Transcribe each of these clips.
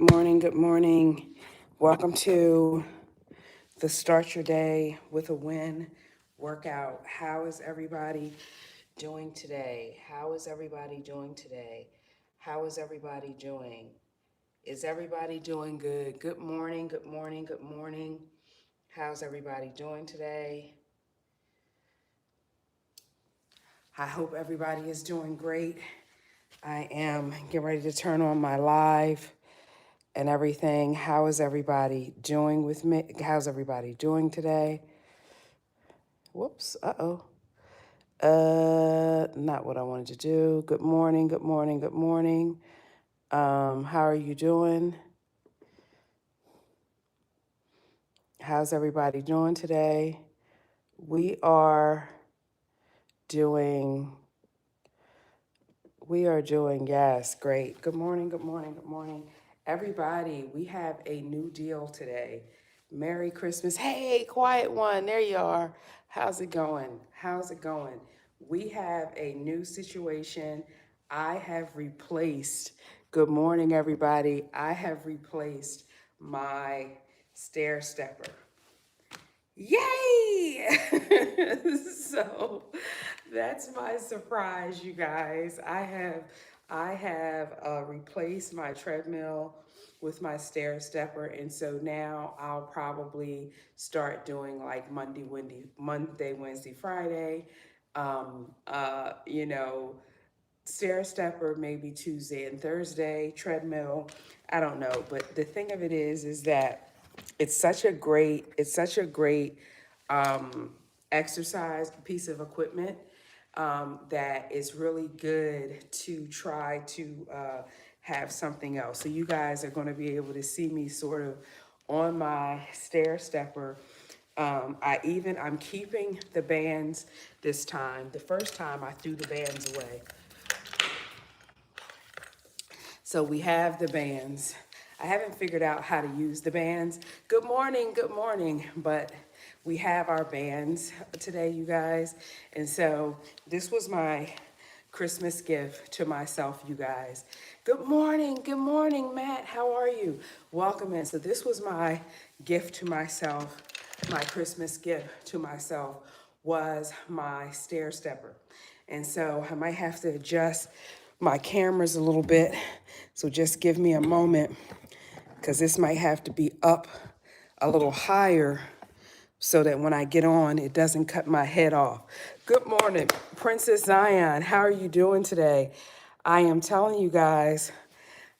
Morning, good morning. Welcome to the Start Your Day with a Win workout. How is everybody doing today? How is everybody doing today? How is everybody doing? Is everybody doing good? Good morning, good morning, good morning. How's everybody doing today? I hope everybody is doing great. I am getting ready to turn on my live and everything. How is everybody doing with me? How's everybody doing today? Whoops, uh-oh. Not what I wanted to do. Good morning, good morning, good morning. How are you doing? How's everybody doing today? We are doing, yes, great. Good morning, good morning, good morning. Everybody, we have a new deal today. Merry Christmas. Hey, quiet one, there you are. How's it going? How's it going? We have a new situation. I have replaced, good morning, everybody. I have replaced my stair stepper. Yay! So that's my surprise, you guys. I have replaced my treadmill with my stair stepper, and so now I'll probably start doing like Monday, Wednesday, Friday. Um, uh, you know, stair stepper maybe Tuesday and Thursday, treadmill. I don't know, but the thing of it is that it's such a great um, exercise piece of equipment that is really good to try to have something else. So you guys are going to be able to see me sort of on my stair stepper. I'm keeping the bands this time. The first time I threw the bands away. So we have the bands. I haven't figured out how to use the bands. Good morning. But we have our bands today, you guys. And so this was my Christmas gift to myself, you guys. Good morning, Matt. How are you? Welcome in. So this was my gift to myself, my Christmas gift to myself was my stair stepper. And so I might have to adjust my cameras a little bit. So just give me a moment because this might have to be up a little higher so that when I get on, it doesn't cut my head off. Good morning, Princess Zion. How are you doing today? I am telling you guys,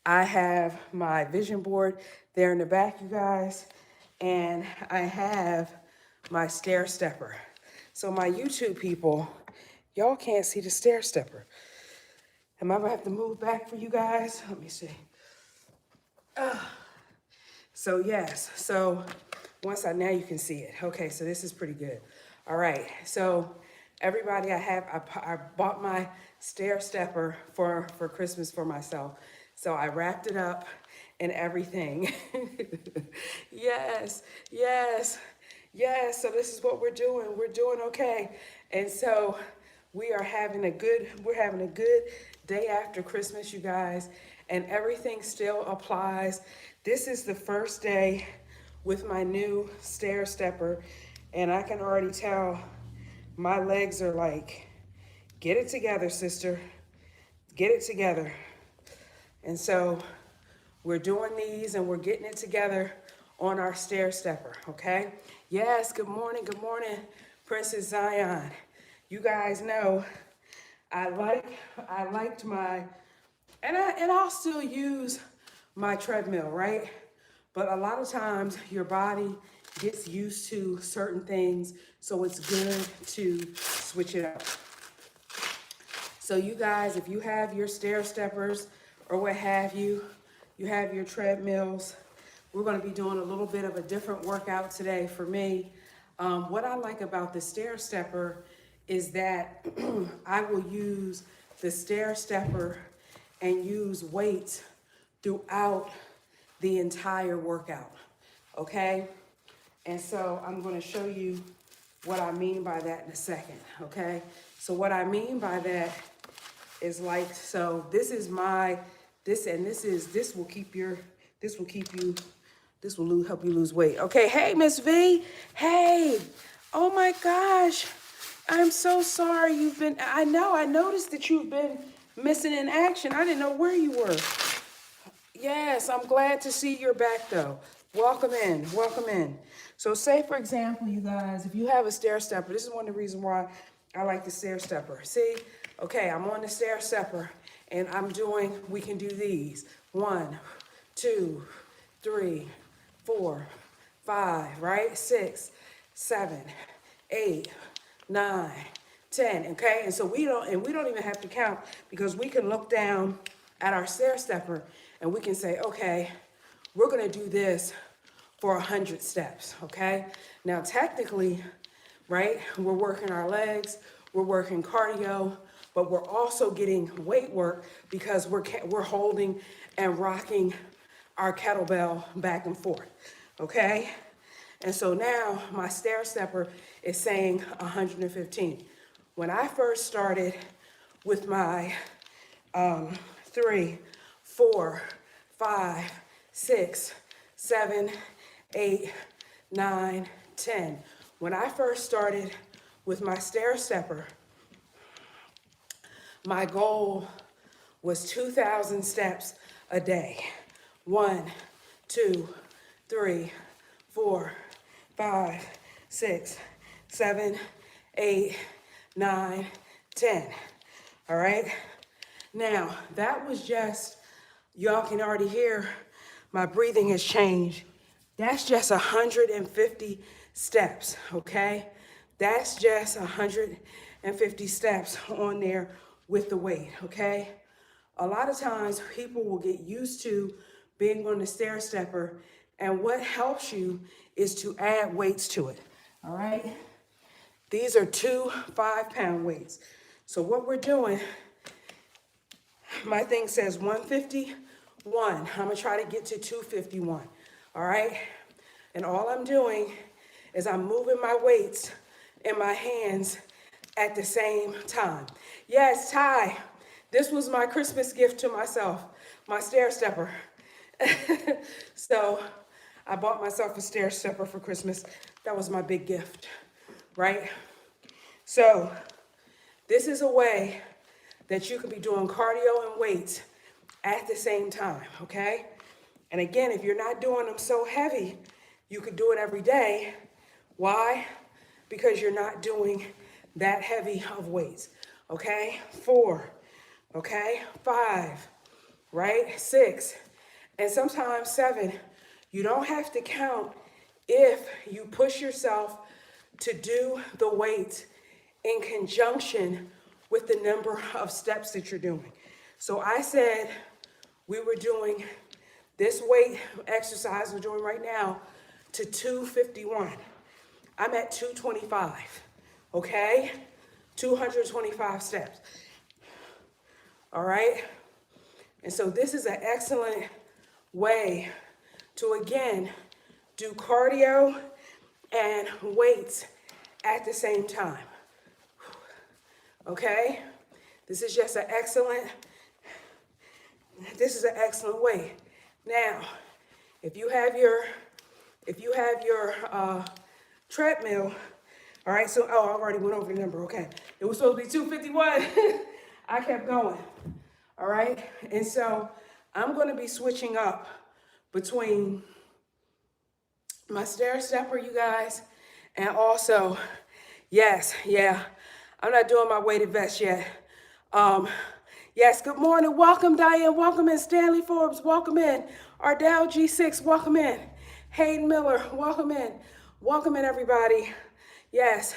I have my vision board there in the back, you guys, and I have my stair stepper. So my YouTube people, y'all can't see the stair stepper. Am I gonna have to move back for you guys? Let me see. So yes, so now you can see it. Okay, so this is pretty good. All right, so everybody, I bought my stair stepper for Christmas for myself. So I wrapped it up and everything. Yes, yes, yes. So this is what we're doing. We're doing okay. And so we're having a good day after Christmas, you guys, and everything still applies. This is the first day with my new stair stepper, and I can already tell my legs are like, get it together, sister. Get it together. And so we're doing these and we're getting it together on our stair stepper, okay? Yes, good morning, Princess Zion. You guys know I liked my and I'll still use my treadmill, right? But a lot of times your body gets used to certain things, so it's good to switch it up. So you guys, if you have your stair steppers or what have you, you have your treadmills, we're gonna be doing a little bit of a different workout today for me. What I like about the stair stepper is that I will use the stair stepper and use weights throughout the entire workout, okay? And so I'm gonna show you what I mean by that in a second, okay? So what I mean by that is like, so this is my, this will keep This will keep you, this will help you lose weight. Okay, hey, Miss V. Hey, oh my gosh. I'm so sorry you've been, I noticed that you've been missing in action. I didn't know where you were. Yes, I'm glad to see you're back though. Welcome in, welcome in. So say for example, you guys, if you have a stair stepper, this is one of the reasons why I like the stair stepper. See, okay, I'm on the stair stepper and we can do these. 1, 2, 3, 4, 5, right? 6, 7, 8, 9, 10, okay? And so we don't even have to count because we can look down at our stair stepper and we can say, okay, we're gonna do this for 100 steps, okay? Now technically, right, we're working our legs, we're working cardio, but we're also getting weight work because we're holding and rocking our kettlebell back and forth, okay? And so now my stair stepper is saying 115. When I first started with my 3, 4, 5, 6, 7, 8, 9, 10. When I first started with my stair stepper, my goal was 2,000 steps a day. 1, 2, 3, 4, 5, 6, 7, 8, 9, 10. All right? Now, that was just, y'all can already hear my breathing has changed. That's just 150 steps, okay? That's just 150 steps on there with the weight, okay? A lot of times people will get used to being on the stair stepper, and what helps you is to add weights to it, all right? These are 2 5-pound weights. So what we're doing, my thing says 151. I'm gonna try to get to 251, all right? And all I'm doing is I'm moving my weights in my hands at the same time. Yes, Ty, this was my Christmas gift to myself, my stair stepper. So I bought myself a stair stepper for Christmas. That was my big gift, right? So this is a way that you could be doing cardio and weights at the same time, okay? And again, if you're not doing them so heavy, you could do it every day. Why? Because you're not doing that heavy of weights, okay? 4, okay? 5, right? 6, and sometimes 7. You don't have to count if you push yourself to do the weights in conjunction with the number of steps that you're doing. So I said we were doing this weight exercise we're doing right now to 251. I'm at 225, okay? 225 steps, all right? And so this is an excellent way to, again, do cardio and weights at the same time, okay? This is an excellent way. Now, if you have your treadmill, all right, so, oh, I already went over the number, okay. It was supposed to be 251. I kept going, all right? And so I'm gonna be switching up between my stair stepper, you guys, and also, yes, yeah, I'm not doing my weighted vest yet. Yes, good morning, welcome Diane, welcome in, Stanley Forbes, welcome in, Ardell G6, welcome in, Hayden Miller, welcome in everybody. Yes,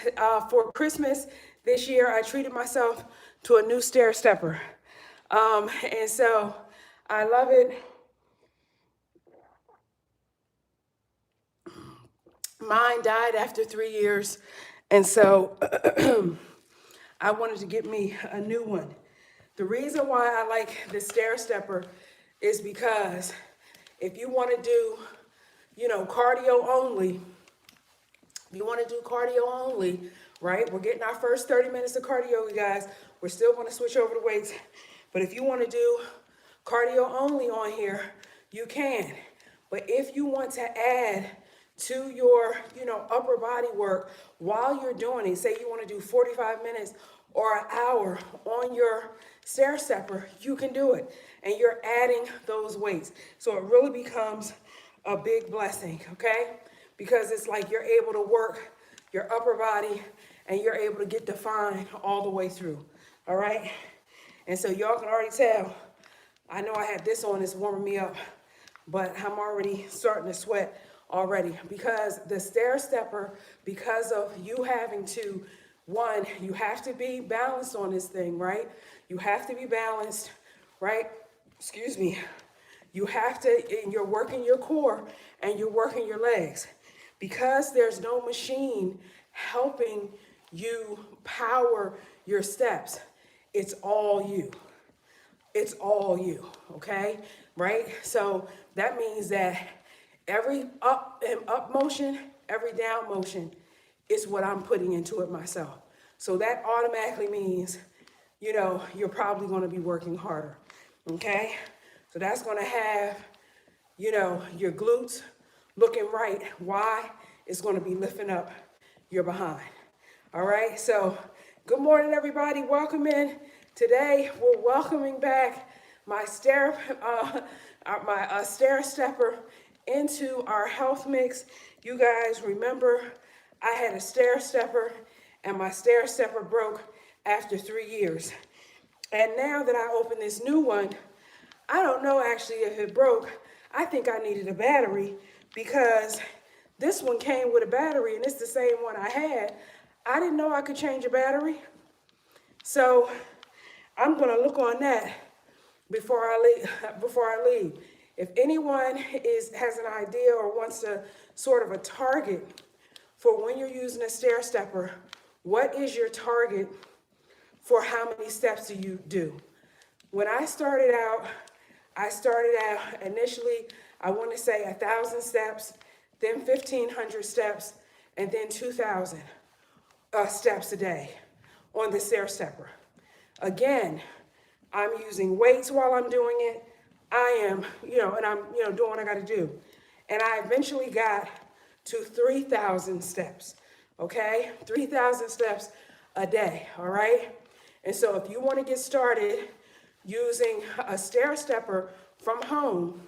for Christmas this year, I treated myself to a new stair stepper. And so I love it. Mine died after 3 years. And so I wanted to get me a new one. The reason why I like the stair stepper is because if you want to do, cardio only, right? We're getting our first 30 minutes of cardio, you guys. We're still going to switch over to weights. But if you want to do cardio only on here, you can. But if you want to add to your, upper body work while you're doing it, say you want to do 45 minutes or an hour on your stair stepper, you can do it. And you're adding those weights. So it really becomes a big blessing, okay? Because it's like you're able to work your upper body and you're able to get defined all the way through, all right? And so y'all can already tell, I know I have this on, it's warming me up, but I'm already starting to sweat already because the stair stepper, because of you having to, one, you have to be balanced on this thing, right? You have to be balanced, right? Excuse me. You have to, and you're working your core and you're working your legs. Because there's no machine helping you power your steps, it's all you. It's all you, okay? Right? So that means that every up and up motion, every down motion is what I'm putting into it myself. So that automatically means, you're probably going to be working harder, okay? So that's going to have, your glutes looking right. Why? It's going to be lifting up your behind. All right? So good morning, everybody. Welcome in. Today, we're welcoming back my stair stepper into our health mix. You guys remember I had a stair stepper and my stair stepper broke after 3 years. And now that I opened this new one, I don't know actually if it broke. I think I needed a battery because this one came with a battery and it's the same one I had. I didn't know I could change a battery. So I'm gonna look on that before I leave. If anyone has an idea or wants to sort of a target for when you're using a stair stepper, what is your target for how many steps do you do? When I started out initially, I want to say 1,000 steps, then 1,500 steps, and then 2,000 steps a day on the stair stepper. Again, I'm using weights while I'm doing it. I am, and I'm, doing what I got to do. And I eventually got to 3,000 steps, okay? 3,000 steps a day, all right? And so if you want to get started using a stair stepper from home,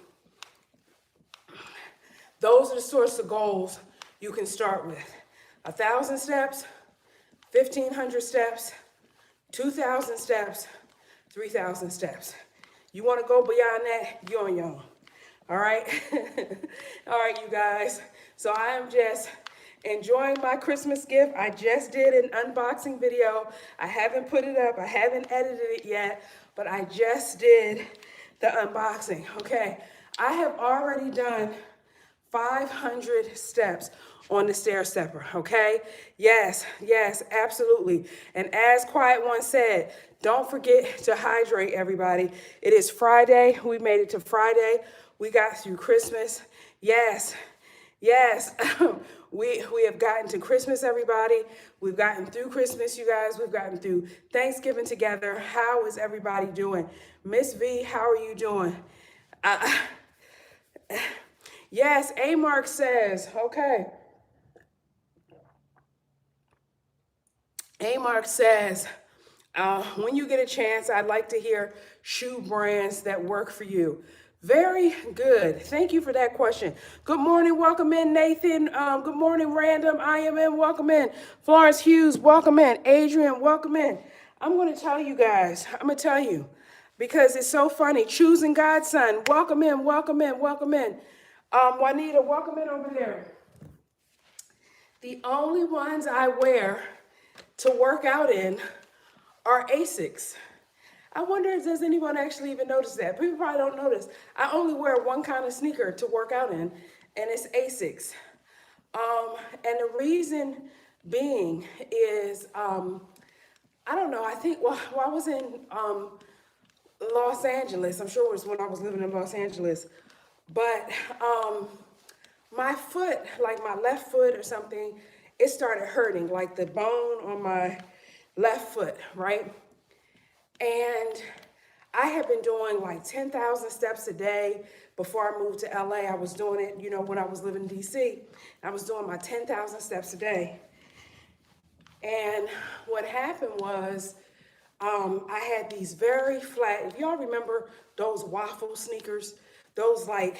those are the sorts of goals you can start with. 1,000 steps, 1,500 steps, 2,000 steps, 3,000 steps. You want to go beyond that, you're on your own. All right? All right, you guys. So I am just enjoying my Christmas gift. I just did an unboxing video. I haven't put it up. I haven't edited it yet, but I just did the unboxing. Okay. I have already done 500 steps on the stair stepper, okay? Yes, absolutely. And as Quiet One said, don't forget to hydrate, everybody. It is Friday. We made it to Friday. We got through Christmas. Yes. We have gotten to Christmas, everybody. We've gotten through Christmas, you guys. We've gotten through Thanksgiving together. How is everybody doing? Miss V, how are you doing? Yes, A Mark says, okay. A Mark says, when you get a chance, I'd like to hear shoe brands that work for you. Very good. Thank you for that question. Good morning. Welcome in, Nathan. Good morning, Random. I am in. Welcome in. Florence Hughes, welcome in. Adrian, welcome in. I'm going to tell you guys, because it's so funny. Choosing Godson, welcome in. Juanita, welcome in over there. The only ones I wear to work out in are Asics. I wonder if does anyone actually even notice that? People probably don't notice. I only wear one kind of sneaker to work out in, and it's Asics. And the reason being is, I don't know, I think, well, I was in Los Angeles. I'm sure it was when I was living in Los Angeles. But my foot, like my left foot or something, it started hurting, like the bone on my left foot, right? And I had been doing like 10,000 steps a day before I moved to LA. I was doing it, when I was living in DC. I was doing my 10,000 steps a day. And what happened was, I had these very flat, if y'all remember those waffle sneakers, those like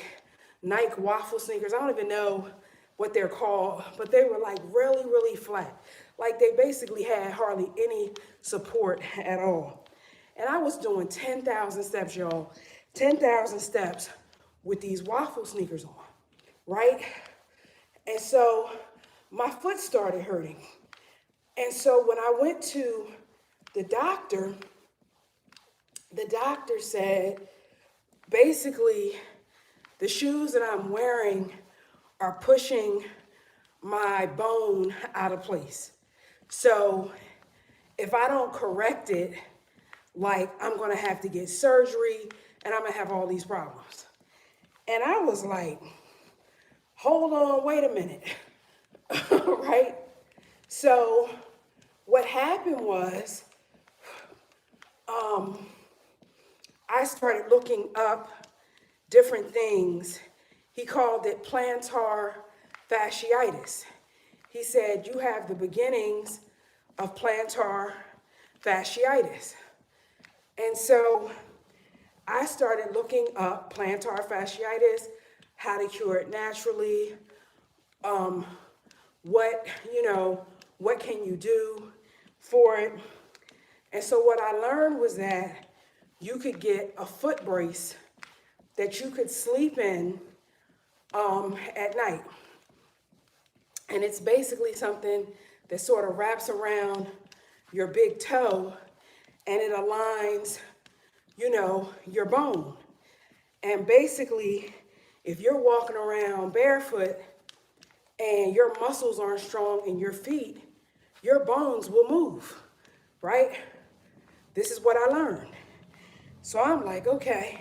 Nike waffle sneakers, I don't even know what they're called, but they were like really, really flat. Like they basically had hardly any support at all. And I was doing 10,000 steps, y'all, 10,000 steps with these waffle sneakers on, right? And so my foot started hurting. And so when I went to the doctor said, basically, the shoes that I'm wearing are pushing my bone out of place. So if I don't correct it, like I'm gonna have to get surgery and I'm gonna have all these problems. And I was like, hold on, wait a minute, right? So what happened was, I started looking up different things. He called it plantar fasciitis. He said, you have the beginnings of plantar fasciitis. And so I started looking up plantar fasciitis, how to cure it naturally, what can you do for it? And so what I learned was that you could get a foot brace that you could sleep in at night. And it's basically something that sort of wraps around your big toe and it aligns, your bone. And basically, if you're walking around barefoot and your muscles aren't strong in your feet, your bones will move, right? This is what I learned. So I'm like, okay.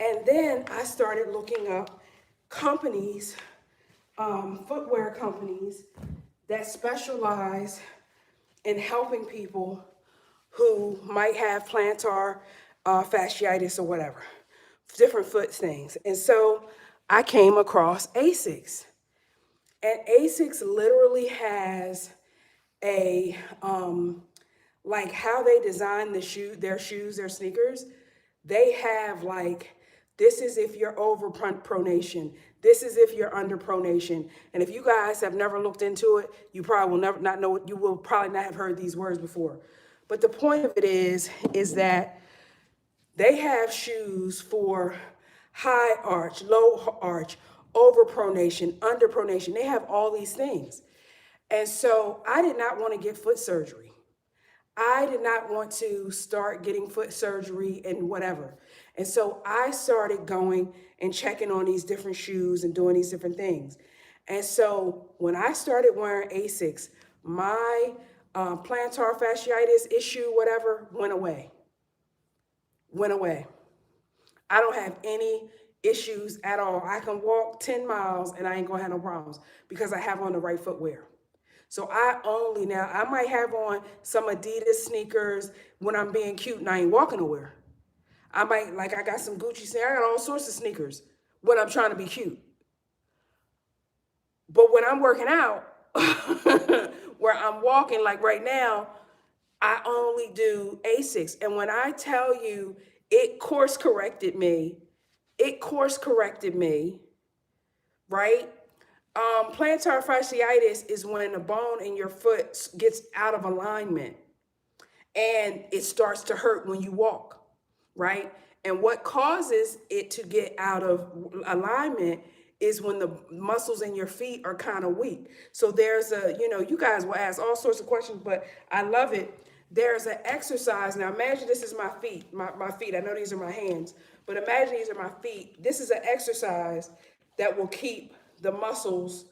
And then I started looking up companies, footwear companies that specialize in helping people who might have plantar fasciitis or whatever, different foot things. And so I came across Asics. And Asics literally has a, like how they design their shoes, their sneakers. They have like, this is if you're over pronation. This is if you're under pronation. And if you guys have never looked into it, you probably will never not know it. You will probably not have heard these words before. But the point of it is that they have shoes for high arch, low arch, over pronation, under pronation. They have all these things. And so I did not want to get foot surgery. I did not want to start getting foot surgery and whatever. And so I started going and checking on these different shoes and doing these different things. And so when I started wearing Asics, my plantar fasciitis issue, whatever, went away. Went away. I don't have any issues at all. I can walk 10 miles and I ain't gonna have no problems because I have on the right footwear. So I might have on some Adidas sneakers when I'm being cute and I ain't walking nowhere. I got some Gucci sneakers. I got all sorts of sneakers when I'm trying to be cute. But when I'm working out, where I'm walking, like right now, I only do Asics. And when I tell you it course corrected me, right? Plantar fasciitis is when the bone in your foot gets out of alignment and it starts to hurt when you walk, right? And what causes it to get out of alignment is when the muscles in your feet are kind of weak. So there's you guys will ask all sorts of questions, but I love it. There's an exercise. Now imagine this is my feet, my feet. I know these are my hands, but imagine these are my feet. This is an exercise that will keep the muscles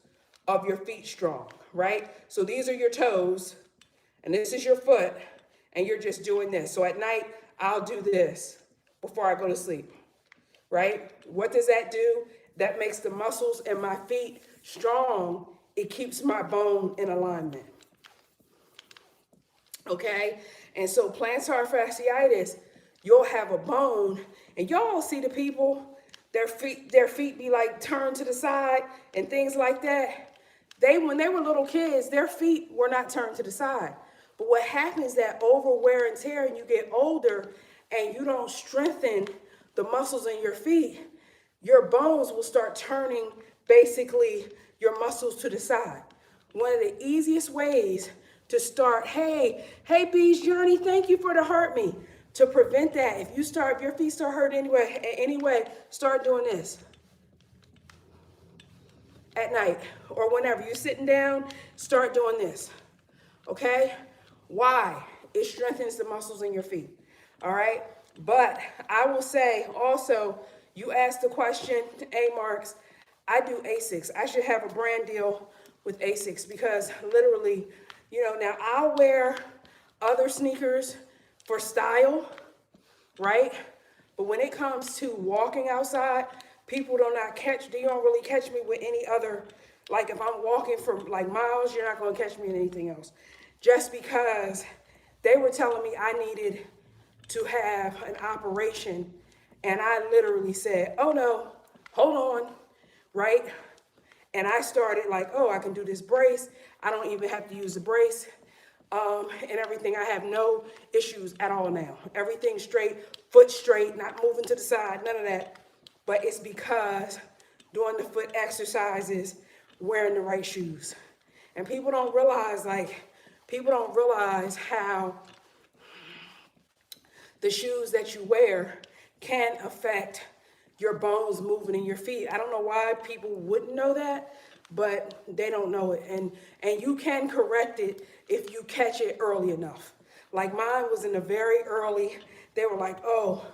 of your feet strong, right? So these are your toes, and this is your foot, and you're just doing this. So at night, I'll do this before I go to sleep, right? What does that do? That makes the muscles in my feet strong. It keeps my bone in alignment, okay? And so plantar fasciitis, you'll have a bone, and y'all see the people, their feet be like turned to the side and things like that. When they were little kids, their feet were not turned to the side. But what happens is that over wear and tear, and you get older, and you don't strengthen the muscles in your feet, your bones will start turning basically your muscles to the side. One of the easiest ways to start, hey, Bees Journey, thank you for the heart me. To prevent that, if your feet start hurting anyway, start doing this at night or whenever you're sitting down, start doing this. Okay? Why? It strengthens the muscles in your feet. All right? But I will say also, you asked the question, A-Marks, I do Asics. I should have a brand deal with Asics because literally, now I'll wear other sneakers for style, right? But when it comes to walking outside, they don't really catch me with any other, like if I'm walking for like miles, you're not going to catch me in anything else. Just because they were telling me I needed to have an operation, and I literally said, oh no, hold on, right? And I started like, oh, I can do this brace. I don't even have to use the brace and everything. I have no issues at all now. Everything straight, foot straight, not moving to the side, none of that. But it's because doing the foot exercises, wearing the right shoes. And people don't realize how the shoes that you wear can affect your bones moving in your feet. I don't know why people wouldn't know that, but they don't know it. And you can correct it if you catch it early enough. Like mine was in the very early, they were like, oh,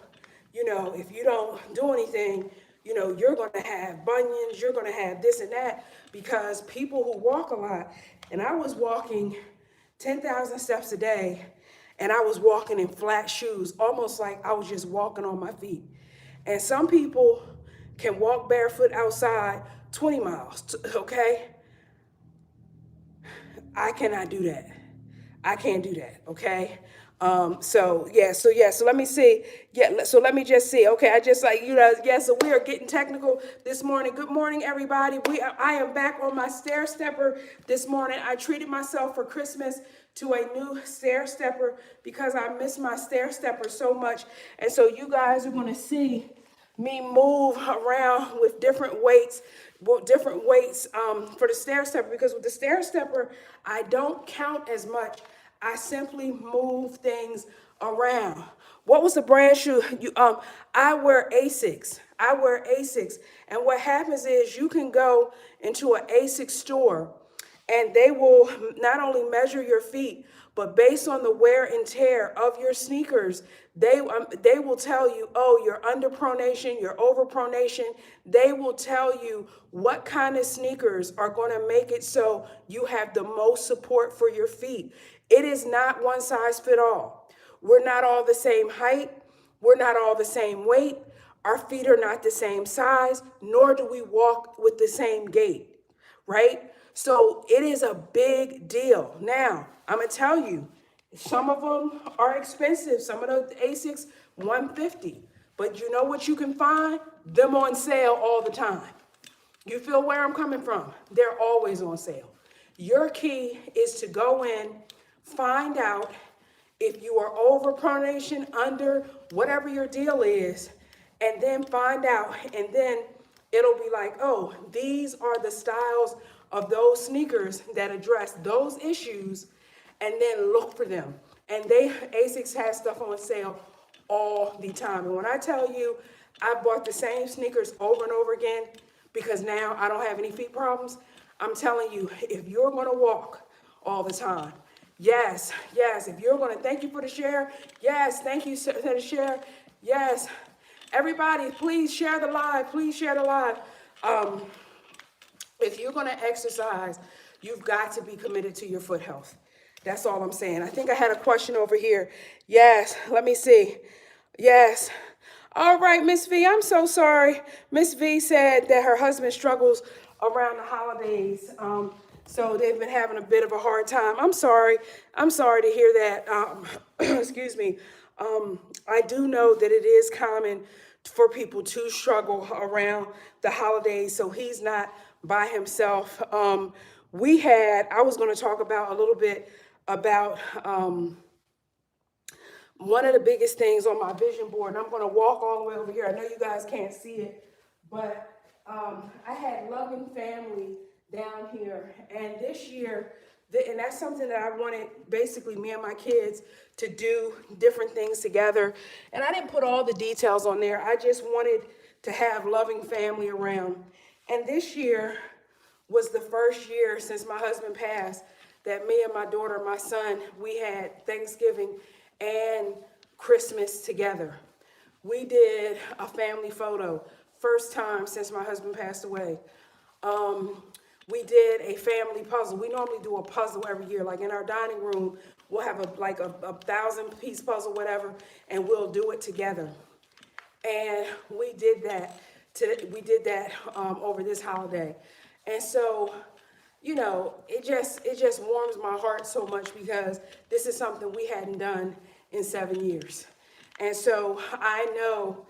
if you don't do anything, you're going to have bunions, you're going to have this and that, because people who walk a lot, and I was walking 10,000 steps a day, and I was walking in flat shoes, almost like I was just walking on my feet. And some people can walk barefoot outside 20 miles, okay? I cannot do that. I can't do that, okay? So let me see. So let me just see. Okay, so we are getting technical this morning. Good morning, everybody. I am back on my stair stepper this morning. I treated myself for Christmas to a new stair stepper because I miss my stair stepper so much. And so you guys are going to see me move around with different weights for the stair stepper, because with the stair stepper, I don't count as much. I simply move things around. What was the brand shoe? I wear Asics. And what happens is you can go into an Asics store and they will not only measure your feet, but based on the wear and tear of your sneakers, they will tell you, oh, you're under pronation, you're over pronation. They will tell you what kind of sneakers are going to make it so you have the most support for your feet. It is not one size fit all. We're not all the same height. We're not all the same weight. Our feet are not the same size, nor do we walk with the same gait, right? So it is a big deal. Now, I'm going to tell you, some of them are expensive. Some of the Asics, $150. But you know what you can find? Them on sale all the time. You feel where I'm coming from? They're always on sale. Your key is to go in, find out if you are over pronation, under, whatever your deal is, and then find out. And then it'll be like, oh, these are the styles of those sneakers that address those issues, and then look for them. And Asics has stuff on sale all the time. And when I tell you, I bought the same sneakers over and over again because now I don't have any feet problems. I'm telling you, if you're going to walk all the time, yes, if you're going to, thank you for the share. Yes, thank you for the share. Yes, everybody, please share the live. If you're going to exercise, you've got to be committed to your foot health. That's all I'm saying. I think I had a question over here. Yes, let me see. Yes. All right, Miss V, I'm so sorry. Miss V said that her husband struggles around the holidays. So they've been having a bit of a hard time. I'm sorry to hear that. Excuse me. I do know that it is common for people to struggle around the holidays, so he's not by himself. I was going to talk about a little bit about one of the biggest things on my vision board, and I'm going to walk all the way over here. I know you guys can't see it, but I had loving family down here, and this year, and that's something that I wanted basically me and my kids to do different things together. And I didn't put all the details on there. I just wanted to have loving family around. And this year was the first year since my husband passed that me and my daughter, my son, we had Thanksgiving and Christmas together. We did a family photo, first time since my husband passed away. We did a family puzzle. We normally do a puzzle every year. Like in our dining room, we'll have a 1,000-piece puzzle, whatever, and we'll do it together. And we did that. Over this holiday, and so, it just warms my heart so much because this is something we hadn't done in 7 years, and so I know,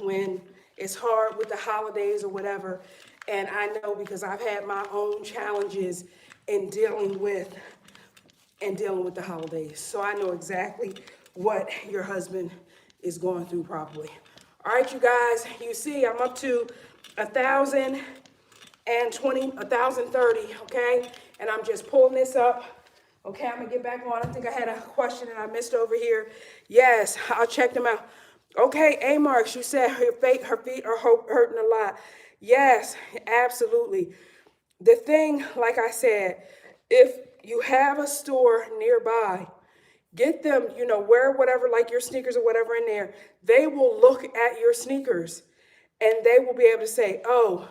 when it's hard with the holidays or whatever, and I know because I've had my own challenges in dealing with the holidays, so I know exactly what your husband is going through probably. All right, you guys, you see I'm up to 1,030, okay? And I'm just pulling this up. Okay, I'm gonna get back on. I think I had a question and I missed over here. Yes, I'll check them out. Okay, A Marks, you said her feet are hurting a lot. Yes, absolutely. The thing, like I said, if you have a store nearby, get them, wear whatever, like your sneakers or whatever in there. They will look at your sneakers and they will be able to say, oh,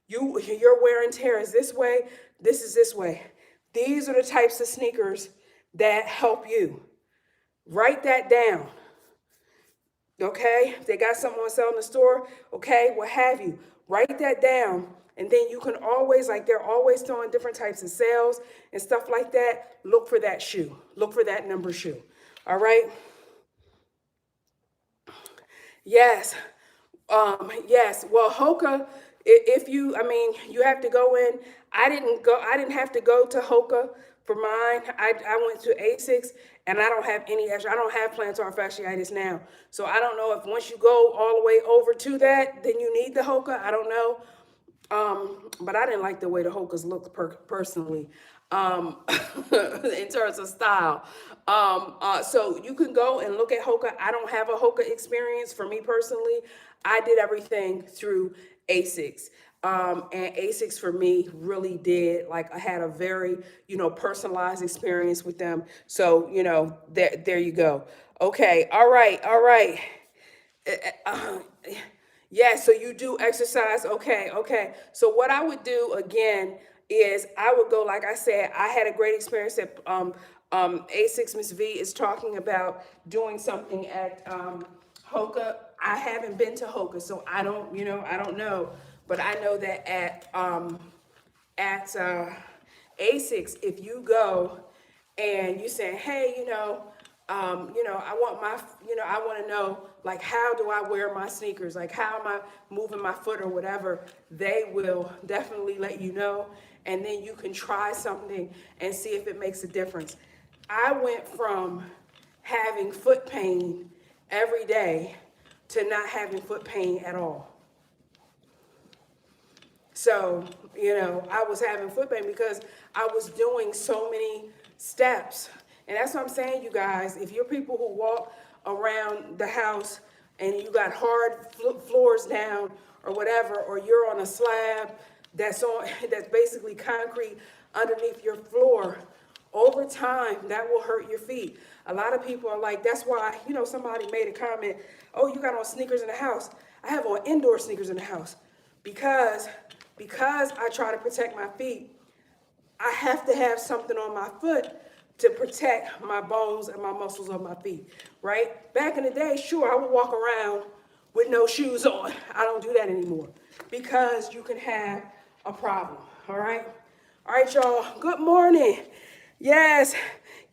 your wear and tear is this way, this is this way. These are the types of sneakers that help you. Write that down. Okay? If they got something on sale in the store, okay, what have you. Write that down. And then you can always, they're always throwing different types of sales and stuff like that. Look for that shoe. Look for that number shoe. All right? Yes. Yes. Well, Hoka, you have to go in. I didn't have to go to Hoka for mine. I went to Asics, and I don't have any extra. I don't have plantar fasciitis now. So I don't know if once you go all the way over to that, then you need the Hoka. I don't know. But I didn't like the way the Hokas looked personally, in terms of style. So you can go and look at Hoka. I don't have a Hoka experience for me personally. I did everything through Asics. And Asics for me really did, I had a very, personalized experience with them. So, there you go. Okay. All right. All right. Yeah, so you do exercise. Okay, okay. So what I would do again is I would go, like I said, I had a great experience at A6. Miss V is talking about doing something at Hoka. I haven't been to Hoka, so I don't know. But I know that at A6, if you go and you say, hey, I want I want to know, how do I wear my sneakers? How am I moving my foot or whatever? They will definitely let you know. And then you can try something and see if it makes a difference. I went from having foot pain every day to not having foot pain at all. So, I was having foot pain because I was doing so many steps. And that's what I'm saying, you guys. If you're people who walk around the house and you got hard floors down or whatever, or you're on a slab that's basically concrete underneath your floor, over time, that will hurt your feet. A lot of people are like, that's why, somebody made a comment, oh, you got on sneakers in the house. I have on indoor sneakers in the house because I try to protect my feet. I have to have something on my foot to protect my bones and my muscles of my feet, right? Back in the day, sure, I would walk around with no shoes on. I don't do that anymore because you can have a problem, all right? All right, y'all, good morning. Yes,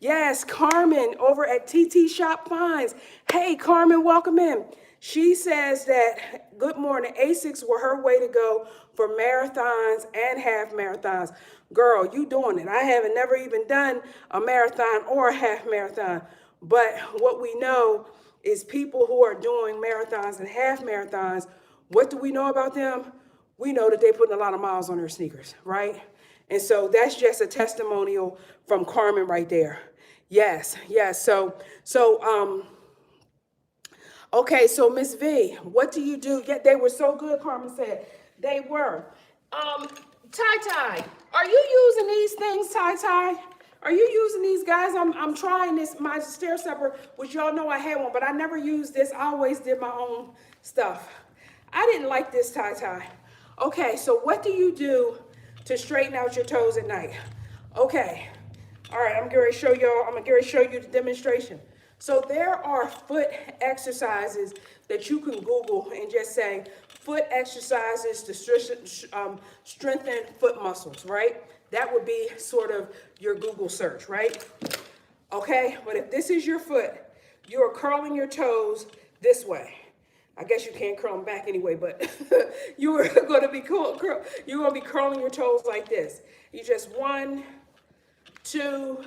Yes, Carmen over at TT Shop Finds. Hey, Carmen, welcome in. She says that, good morning, Asics were her way to go for marathons and half marathons. Girl, you doing it. I haven't never even done a marathon or a half marathon. But what we know is people who are doing marathons and half marathons, what do we know about them? We know that they're putting a lot of miles on their sneakers, right? And so that's just a testimonial from Carmen right there. Yes, yes. Okay, so Miss V, what do you do? Yeah, they were so good, Carmen said. They were. Ty, are you using these things, Ty? Are you using these, guys? I'm trying this, my stair stepper, which y'all know I had one, but I never used this. I always did my own stuff. I didn't like this, Ty. Okay, so what do you do to straighten out your toes at night? Okay. All right, I'm going to show y'all. I'm going to show you the demonstration. So there are foot exercises that you can Google and just say foot exercises to strengthen foot muscles, right? That would be sort of your Google search, right? Okay, but if this is your foot, you are curling your toes this way. I guess you can't curl them back anyway, but you are going to be you're going to be curling your toes like this. You just 1, 2,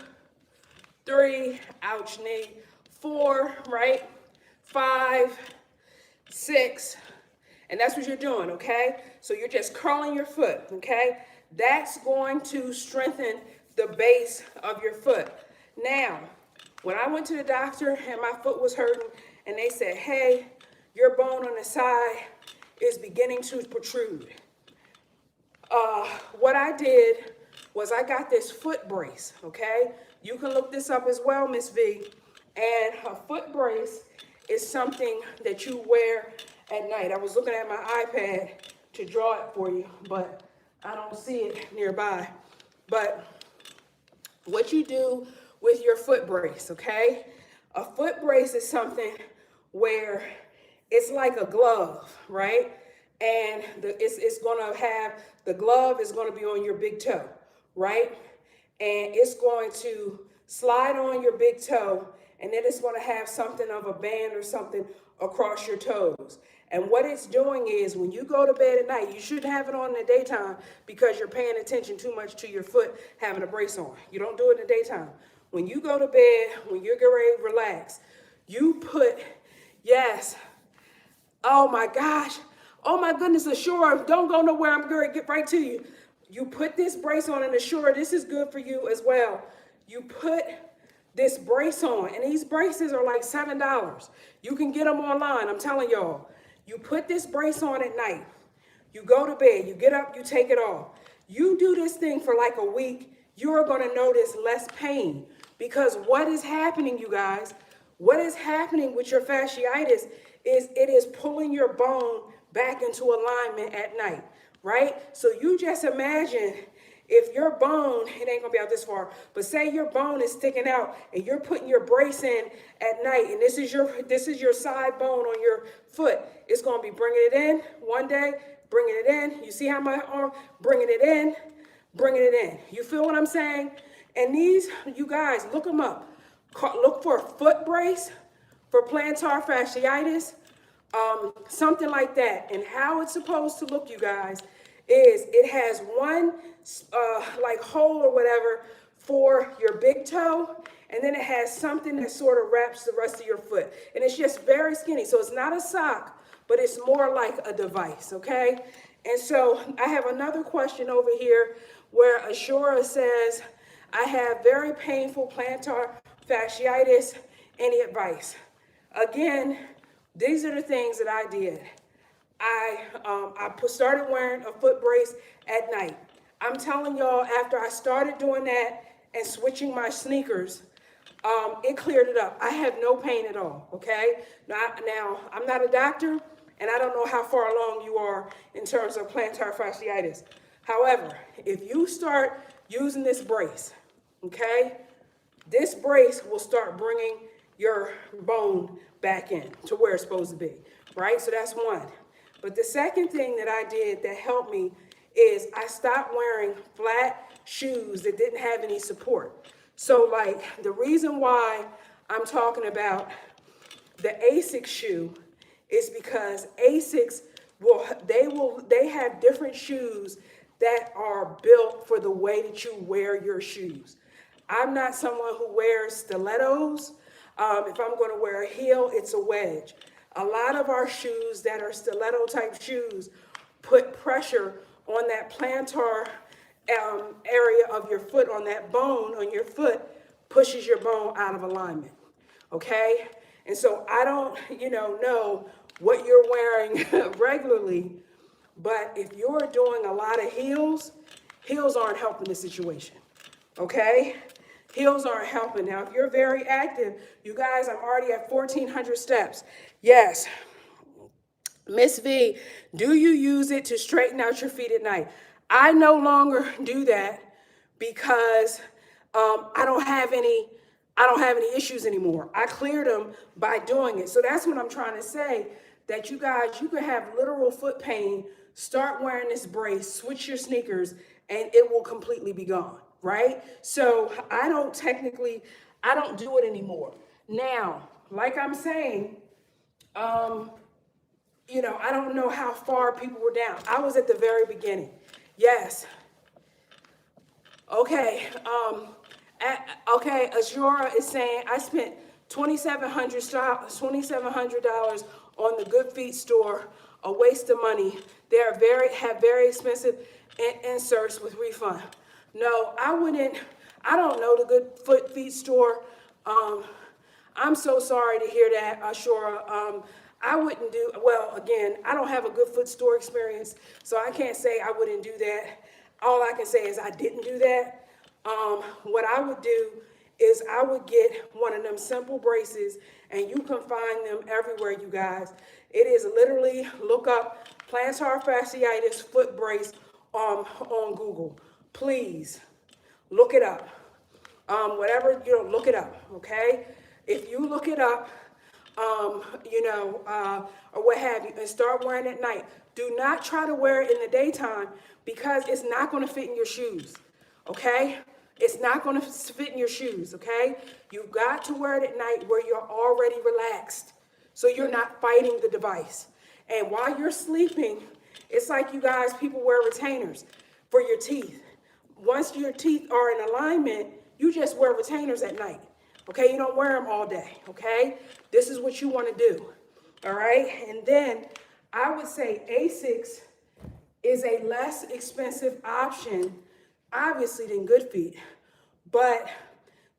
3, ouch knee, 4, right? 5, 6, and that's what you're doing, okay? So you're just curling your foot, okay? That's going to strengthen the base of your foot. Now, when I went to the doctor and my foot was hurting, and they said, hey, your bone on the side is beginning to protrude. What I did was I got this foot brace, okay? You can look this up as well, Miss V. And a foot brace is something that you wear at night. I was looking at my iPad to draw it for you, but I don't see it nearby. But what you do with your foot brace, okay? A foot brace is something where it's like a glove, right? And it's going to have, the glove is going to be on your big toe, right? And it's going to slide on your big toe, and then it's going to have something of a band or something across your toes. And what it's doing is when you go to bed at night, you shouldn't have it on in the daytime because you're paying attention too much to your foot having a brace on. You don't do it in the daytime. When you go to bed, when you're getting ready to relax, you put, yes, oh my gosh, oh my goodness, Assure, don't go nowhere, I'm going to get right to you. You put this brace on, and Assure, this is good for you as well. You put this brace on, and these braces are like $7. You can get them online, I'm telling y'all. You put this brace on at night. You go to bed, you get up, you take it off. You do this thing for like a week, you're going to notice less pain. Because what is happening, you guys, what is happening with your fasciitis is it is pulling your bone back into alignment at night, right? So you just imagine if your bone, it ain't gonna be out this far, but say your bone is sticking out and you're putting your brace in at night, and this is your side bone on your foot. It's gonna be bringing it in one day, bringing it in. You see how my arm, bringing it in, bringing it in. You feel what I'm saying? And these, you guys, look them up. Look for a foot brace for plantar fasciitis, something like that. And how it's supposed to look, you guys, is it has one like hole or whatever for your big toe, and then it has something that sort of wraps the rest of your foot. And it's just very skinny. So it's not a sock, but it's more like a device, okay? And so I have another question over here where Ashura says, I have very painful plantar fasciitis. Any advice? Again, these are the things that I did. I started wearing a foot brace at night. I'm telling y'all, after I started doing that and switching my sneakers, it cleared it up. I have no pain at all, okay? Now, I'm not a doctor, and I don't know how far along you are in terms of plantar fasciitis. However, if you start using this brace, okay, this brace will start bringing your bone back in to where it's supposed to be, right? So that's one. But the second thing that I did that helped me is I stopped wearing flat shoes that didn't have any support. So like the reason why I'm talking about the ASICS shoe is because ASICS they have different shoes that are built for the way that you wear your shoes. I'm not someone who wears stilettos. If I'm going to wear a heel, it's a wedge. A lot of our shoes that are stiletto type shoes put pressure on that plantar area of your foot, on that bone on your foot, pushes your bone out of alignment. Okay? And so I don't, know what you're wearing regularly, but if you're doing a lot of heels, heels aren't helping the situation. Okay? Heels aren't helping. Now, if you're very active, you guys, I'm already at 1,400 steps. Yes. Miss V, do you use it to straighten out your feet at night? I no longer do that because I don't have any issues anymore. I cleared them by doing it. So that's what I'm trying to say, that you guys, you could have literal foot pain, start wearing this brace, switch your sneakers, and it will completely be gone, right? So I don't do it anymore. Now, like I'm saying, I don't know how far people were down. I was at the very beginning. Yes. Okay. Azura is saying I spent $2,700 on the Good Feet store, a waste of money. They are have very expensive inserts with refund. No, I wouldn't. I don't know the Good Feet store. I'm so sorry to hear that, Ashura. I wouldn't do, well, again, I don't have a Good Foot store experience, so I can't say I wouldn't do that. All I can say is I didn't do that. What I would do is I would get one of them simple braces, and you can find them everywhere, you guys. It is literally, look up plantar fasciitis foot brace on Google. Please, look it up. Whatever, look it up, okay? If you look it up, or what have you, and start wearing it at night, do not try to wear it in the daytime because it's not going to fit in your shoes, okay? It's not going to fit in your shoes, okay? You've got to wear it at night where you're already relaxed, so you're not fighting the device. And while you're sleeping, it's like you guys, people wear retainers for your teeth. Once your teeth are in alignment, you just wear retainers at night. Okay, you don't wear them all day, okay? This is what you want to do, all right? And then I would say ASICS is a less expensive option, obviously, than Good Feet. But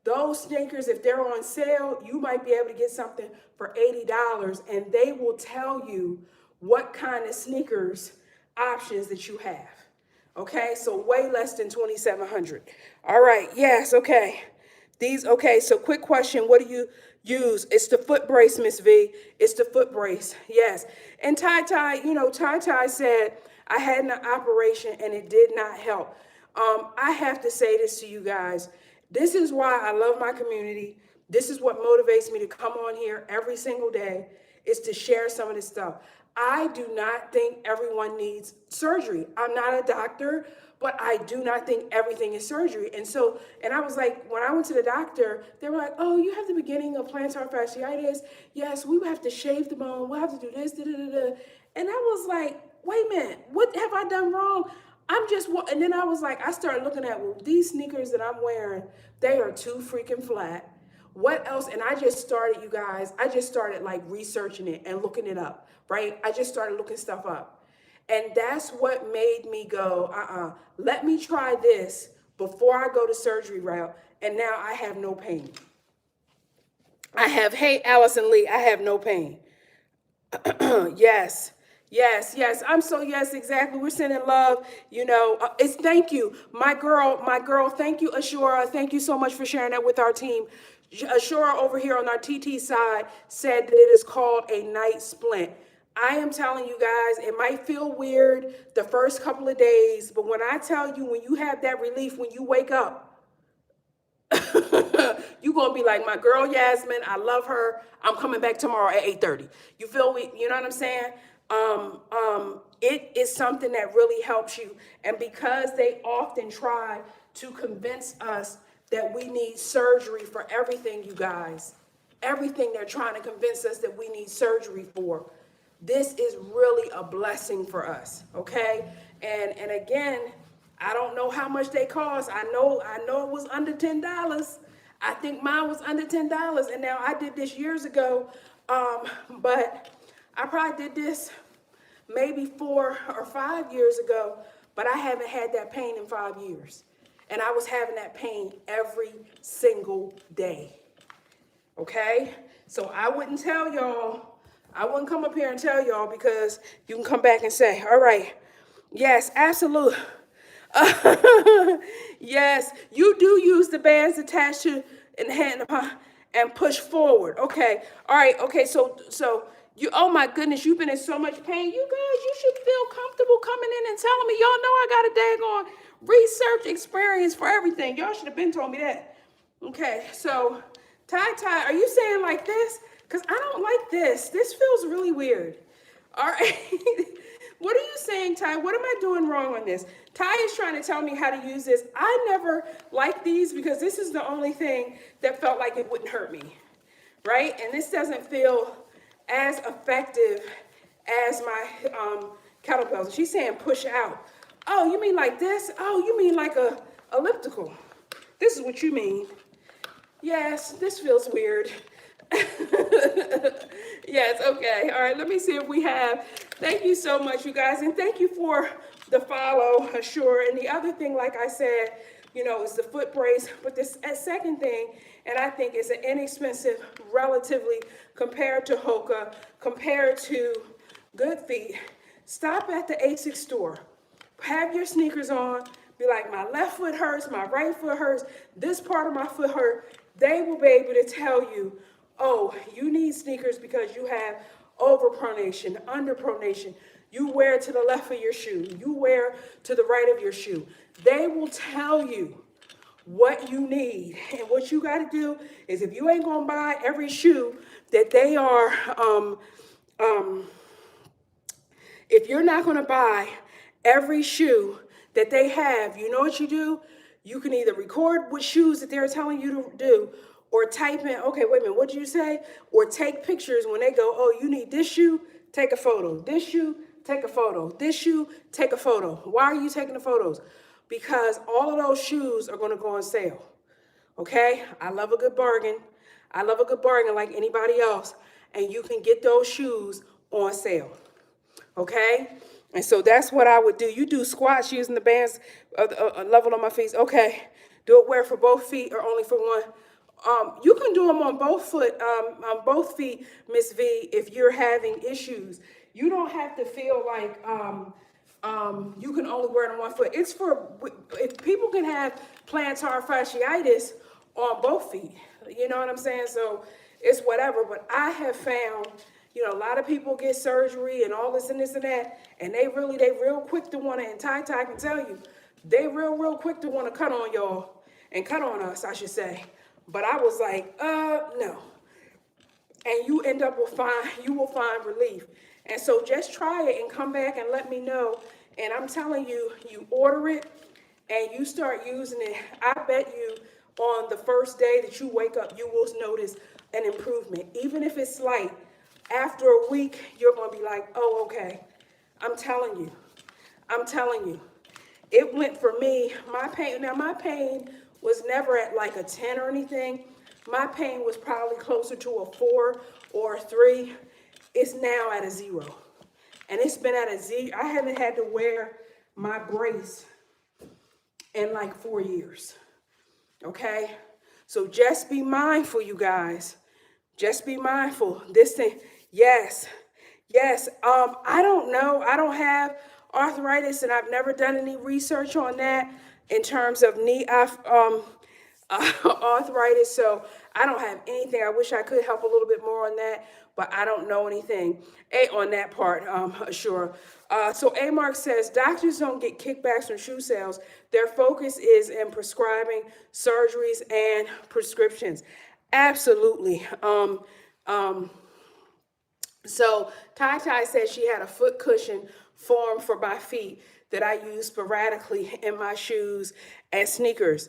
those sneakers, if they're on sale, you might be able to get something for $80, and they will tell you what kind of sneakers options that you have, okay? So way less than $2,700. All right, yes, okay. So quick question, what do you use? It's the foot brace, Miss V. It's the foot brace, yes. And Tai said, I had an operation and it did not help. I have to say this to you guys. This is why I love my community. This is what motivates me to come on here every single day, is to share some of this stuff. I do not think everyone needs surgery. I'm not a doctor, but I do not think everything is surgery. And I was like, when I went to the doctor, they were like, oh, you have the beginning of plantar fasciitis. Yes, we have to shave the bone. We'll have to do this, da, da, da, da. And I was like, wait a minute, what have I done wrong? And then I was like, I started looking at, well, these sneakers that I'm wearing, they are too freaking flat. What else? And I just started, you guys, like researching it and looking it up, right? I just started looking stuff up. And that's what made me go, let me try this before I go to surgery route. And now I have no pain. Hey, Allison Lee, I have no pain. Yes. Yes, exactly. We're sending love, it's thank you. My girl, thank you, Ashura. Thank you so much for sharing that with our team. Ashura over here on our TT side said that it is called a night splint. I am telling you guys, it might feel weird the first couple of days, but when I tell you, when you have that relief, when you wake up, you're going to be like, my girl, Yasmin, I love her. I'm coming back tomorrow at 8:30. You feel me? You know what I'm saying? It is something that really helps you. And because they often try to convince us that we need surgery for everything, you guys. Everything they're trying to convince us that we need surgery for. This is really a blessing for us, okay? And again, I don't know how much they cost. I know it was under $10. I think mine was under $10, and now I did this years ago, but I probably did this maybe 4 or 5 years ago, but I haven't had that pain in 5 years. And I was having that pain every single day. Okay? So I wouldn't tell y'all, I wouldn't come up here and tell y'all, because you can come back and say, all right, yes, absolutely. Yes, you do use the bands attached to in the hand and push forward. Okay, all right, okay, so you, oh my goodness, you've been in so much pain. You guys, you should feel comfortable coming in and telling me. Y'all know I got a daggone research experience for everything. Y'all should have been told me that. Okay, so Ty, are you saying like this? Because I don't like this. This feels really weird. All right. What are you saying, Ty? What am I doing wrong on this? Ty is trying to tell me how to use this. I never liked these because this is the only thing that felt like it wouldn't hurt me, right? And this doesn't feel as effective as my kettlebells. She's saying push out. Oh, you mean like this? Oh, you mean like a elliptical. This is what you mean. Yes, this feels weird. Yes, okay. All right, let me see if we have. Thank you so much, you guys. And thank you for the follow, sure. And the other thing, like I said, you know, is the foot brace. But this second thing, and I think it's an inexpensive, relatively, compared to Hoka, compared to Good Feet. Stop at the ASICS store. Have your sneakers on. Be like, my left foot hurts, my right foot hurts, this part of my foot hurt. They will be able to tell you, oh, you need sneakers because you have overpronation, underpronation. You wear to the left of your shoe. You wear to the right of your shoe. They will tell you what you need. And what you got to do is, if you ain't going to buy every shoe that they are, if you're not going to buy every shoe that they have, you know what you do? You can either record what shoes that they're telling you to do, or type in, okay, wait a minute, what did you say? Or take pictures when they go, oh, you need this shoe, take a photo. This shoe, take a photo. This shoe, take a photo. Why are you taking the photos? Because all of those shoes are going to go on sale. Okay? I love a good bargain. I love a good bargain like anybody else. And you can get those shoes on sale. Okay? And so that's what I would do. You do squats using the bands level on my feet. Okay. Do it where, for both feet or only for one? You can do them on both feet, Miss V, if you're having issues. You don't have to feel like you can only wear it on one foot. It's for, if people can have plantar fasciitis on both feet. You know what I'm saying? So it's whatever. But I have found, you know, a lot of people get surgery and all this and this and that, and they real quick to want to, and Ty can tell you, they real quick to want to cut on y'all, and cut on us, I should say. But I was like, no. And you will find relief. And so just try it and come back and let me know. And I'm telling you, you order it and you start using it. I bet you on the first day that you wake up, you will notice an improvement. Even if it's slight, after a week, you're going to be like, oh, okay. I'm telling you. It went for me, my pain was never at like a 10 or anything. My pain was probably closer to a 4 or a 3. It's now at a 0. And it's been at a 0. I haven't had to wear my brace in like 4 years. Okay? So just be mindful, you guys. Just be mindful. This thing, yes. I don't know. I don't have arthritis, and I've never done any research on that in terms of knee arthritis. So I don't have anything. I wish I could help a little bit more on that, but I don't know anything on that part, sure. So A Mark says, doctors don't get kickbacks from shoe sales. Their focus is in prescribing surgeries and prescriptions. Absolutely. So Ty said she had a foot cushion formed for my feet that I use sporadically in my shoes and sneakers.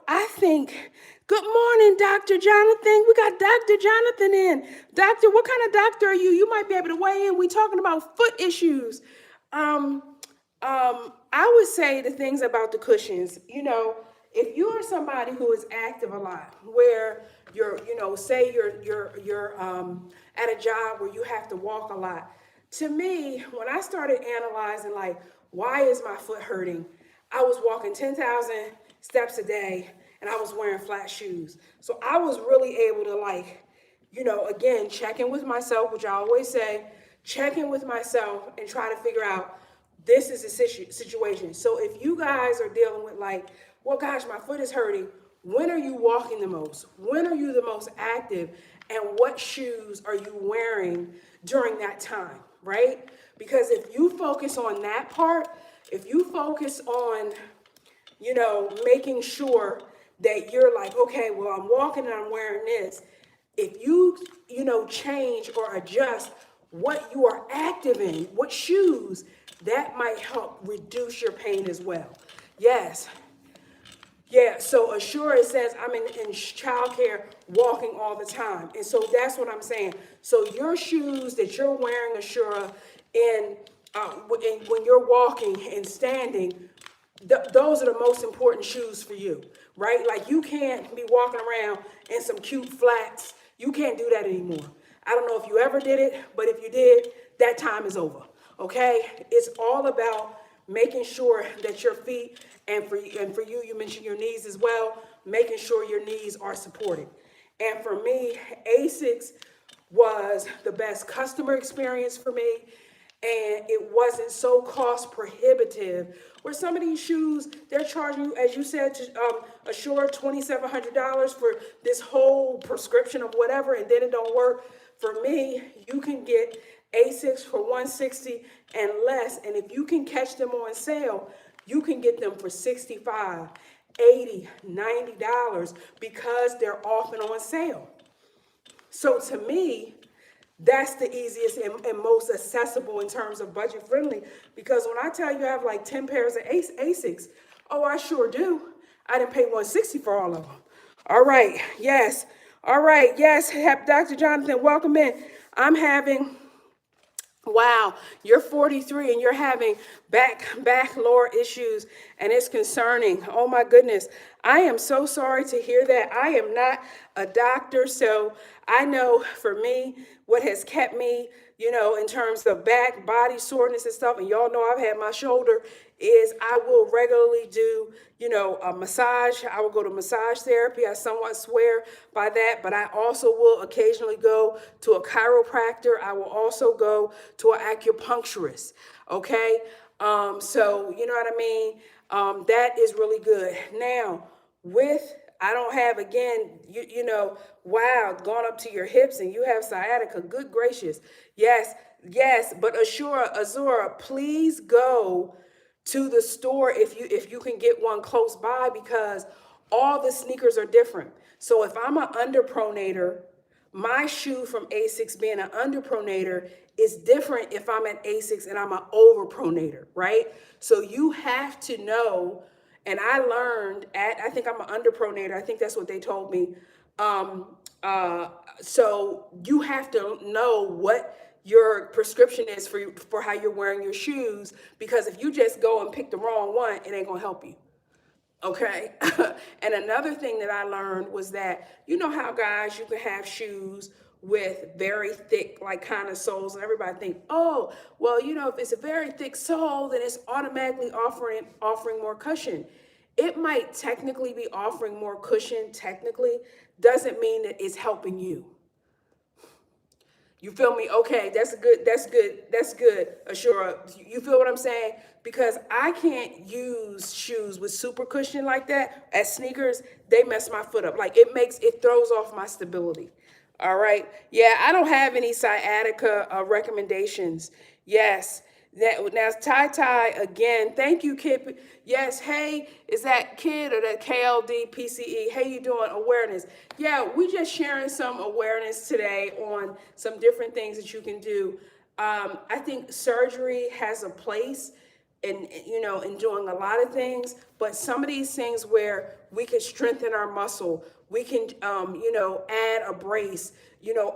I think, good morning, Dr. Jonathan. We got Dr. Jonathan in. Doctor, what kind of doctor are you? You might be able to weigh in. We talking about foot issues. Um, I would say the things about the cushions, if you are somebody who is active a lot, where say you're at a job where you have to walk a lot. To me, when I started analyzing like why is my foot hurting, I was walking 10,000 steps a day and I was wearing flat shoes. So I was really able to again, check in with myself, which I always say, check in with myself and try to figure out this is a situation. So if you guys are dealing with like, well, gosh, my foot is hurting. When are you walking the most? When are you the most active? And what shoes are you wearing during that time, right? Because if you focus on that part, if you focus on, making sure that you're like, okay, well, I'm walking and I'm wearing this. If you, change or adjust what you are active in, what shoes, that might help reduce your pain as well. Yes. Yeah, so Assura, it says I'm in childcare walking all the time. And so that's what I'm saying. So your shoes that you're wearing, Assura, when you're walking and standing, those are the most important shoes for you, right? Like you can't be walking around in some cute flats. You can't do that anymore. I don't know if you ever did it, but if you did, that time is over, okay? It's all about making sure that your feet, and for you, you mentioned your knees as well, making sure your knees are supported. And for me, Asics was the best customer experience for me, and it wasn't so cost prohibitive. Where some of these shoes, they're charging you, as you said, Assure $2,700 for this whole prescription of whatever, and then it don't work. For me, you can get Asics for $160 and less, and if you can catch them on sale, you can get them for $65, $80, $90 because they're often on sale. So to me, that's the easiest and most accessible in terms of budget friendly, because when I tell you I have like 10 pairs of Asics, oh, I sure do. I didn't pay $160 for all of them. All right, yes. All right, yes, Dr. Jonathan, welcome in. I'm having, wow, you're 43 and you're having back lower issues, and it's concerning. Oh my goodness. I am so sorry to hear that. I am not a doctor, so I know for me, what has kept me, in terms of back, body soreness and stuff, and y'all know I've had my shoulder, is I will regularly do, a massage. I will go to massage therapy. I somewhat swear by that, but I also will occasionally go to a chiropractor. I will also go to an acupuncturist, okay? So, you know what I mean? That is really good. Now, I don't have, again, wow, gone up to your hips and you have sciatica. Good gracious. Yes, but Azura, please go to the store if you can get one close by, because all the sneakers are different. So if I'm an underpronator, my shoe from Asics being an underpronator is different if I'm at Asics and I'm an overpronator, right? So you have to know, and I learned I think I'm an underpronator. I think that's what they told me. So you have to know what your prescription is for how you're wearing your shoes, because if you just go and pick the wrong one, it ain't gonna help you. Okay. And another thing that I learned was that, how guys, you can have shoes with very thick, like kind of soles, and everybody think, oh, well, if it's a very thick sole, then it's automatically offering more cushion. It might technically be offering more cushion, technically, doesn't mean that it's helping you. You feel me? Okay, that's good, Ashura. You feel what I'm saying? Because I can't use shoes with super cushion like that. As sneakers, they mess my foot up. Like it throws off my stability. All right. Yeah, I don't have any sciatica recommendations. Yes. Now, Ty again. Thank you, Kid. Yes. Hey, is that Kid or that KLD PCE? Hey, you doing awareness? Yeah, we just sharing some awareness today on some different things that you can do. I think surgery has a place in doing a lot of things, but some of these things where we can strengthen our muscle, we can, add a brace,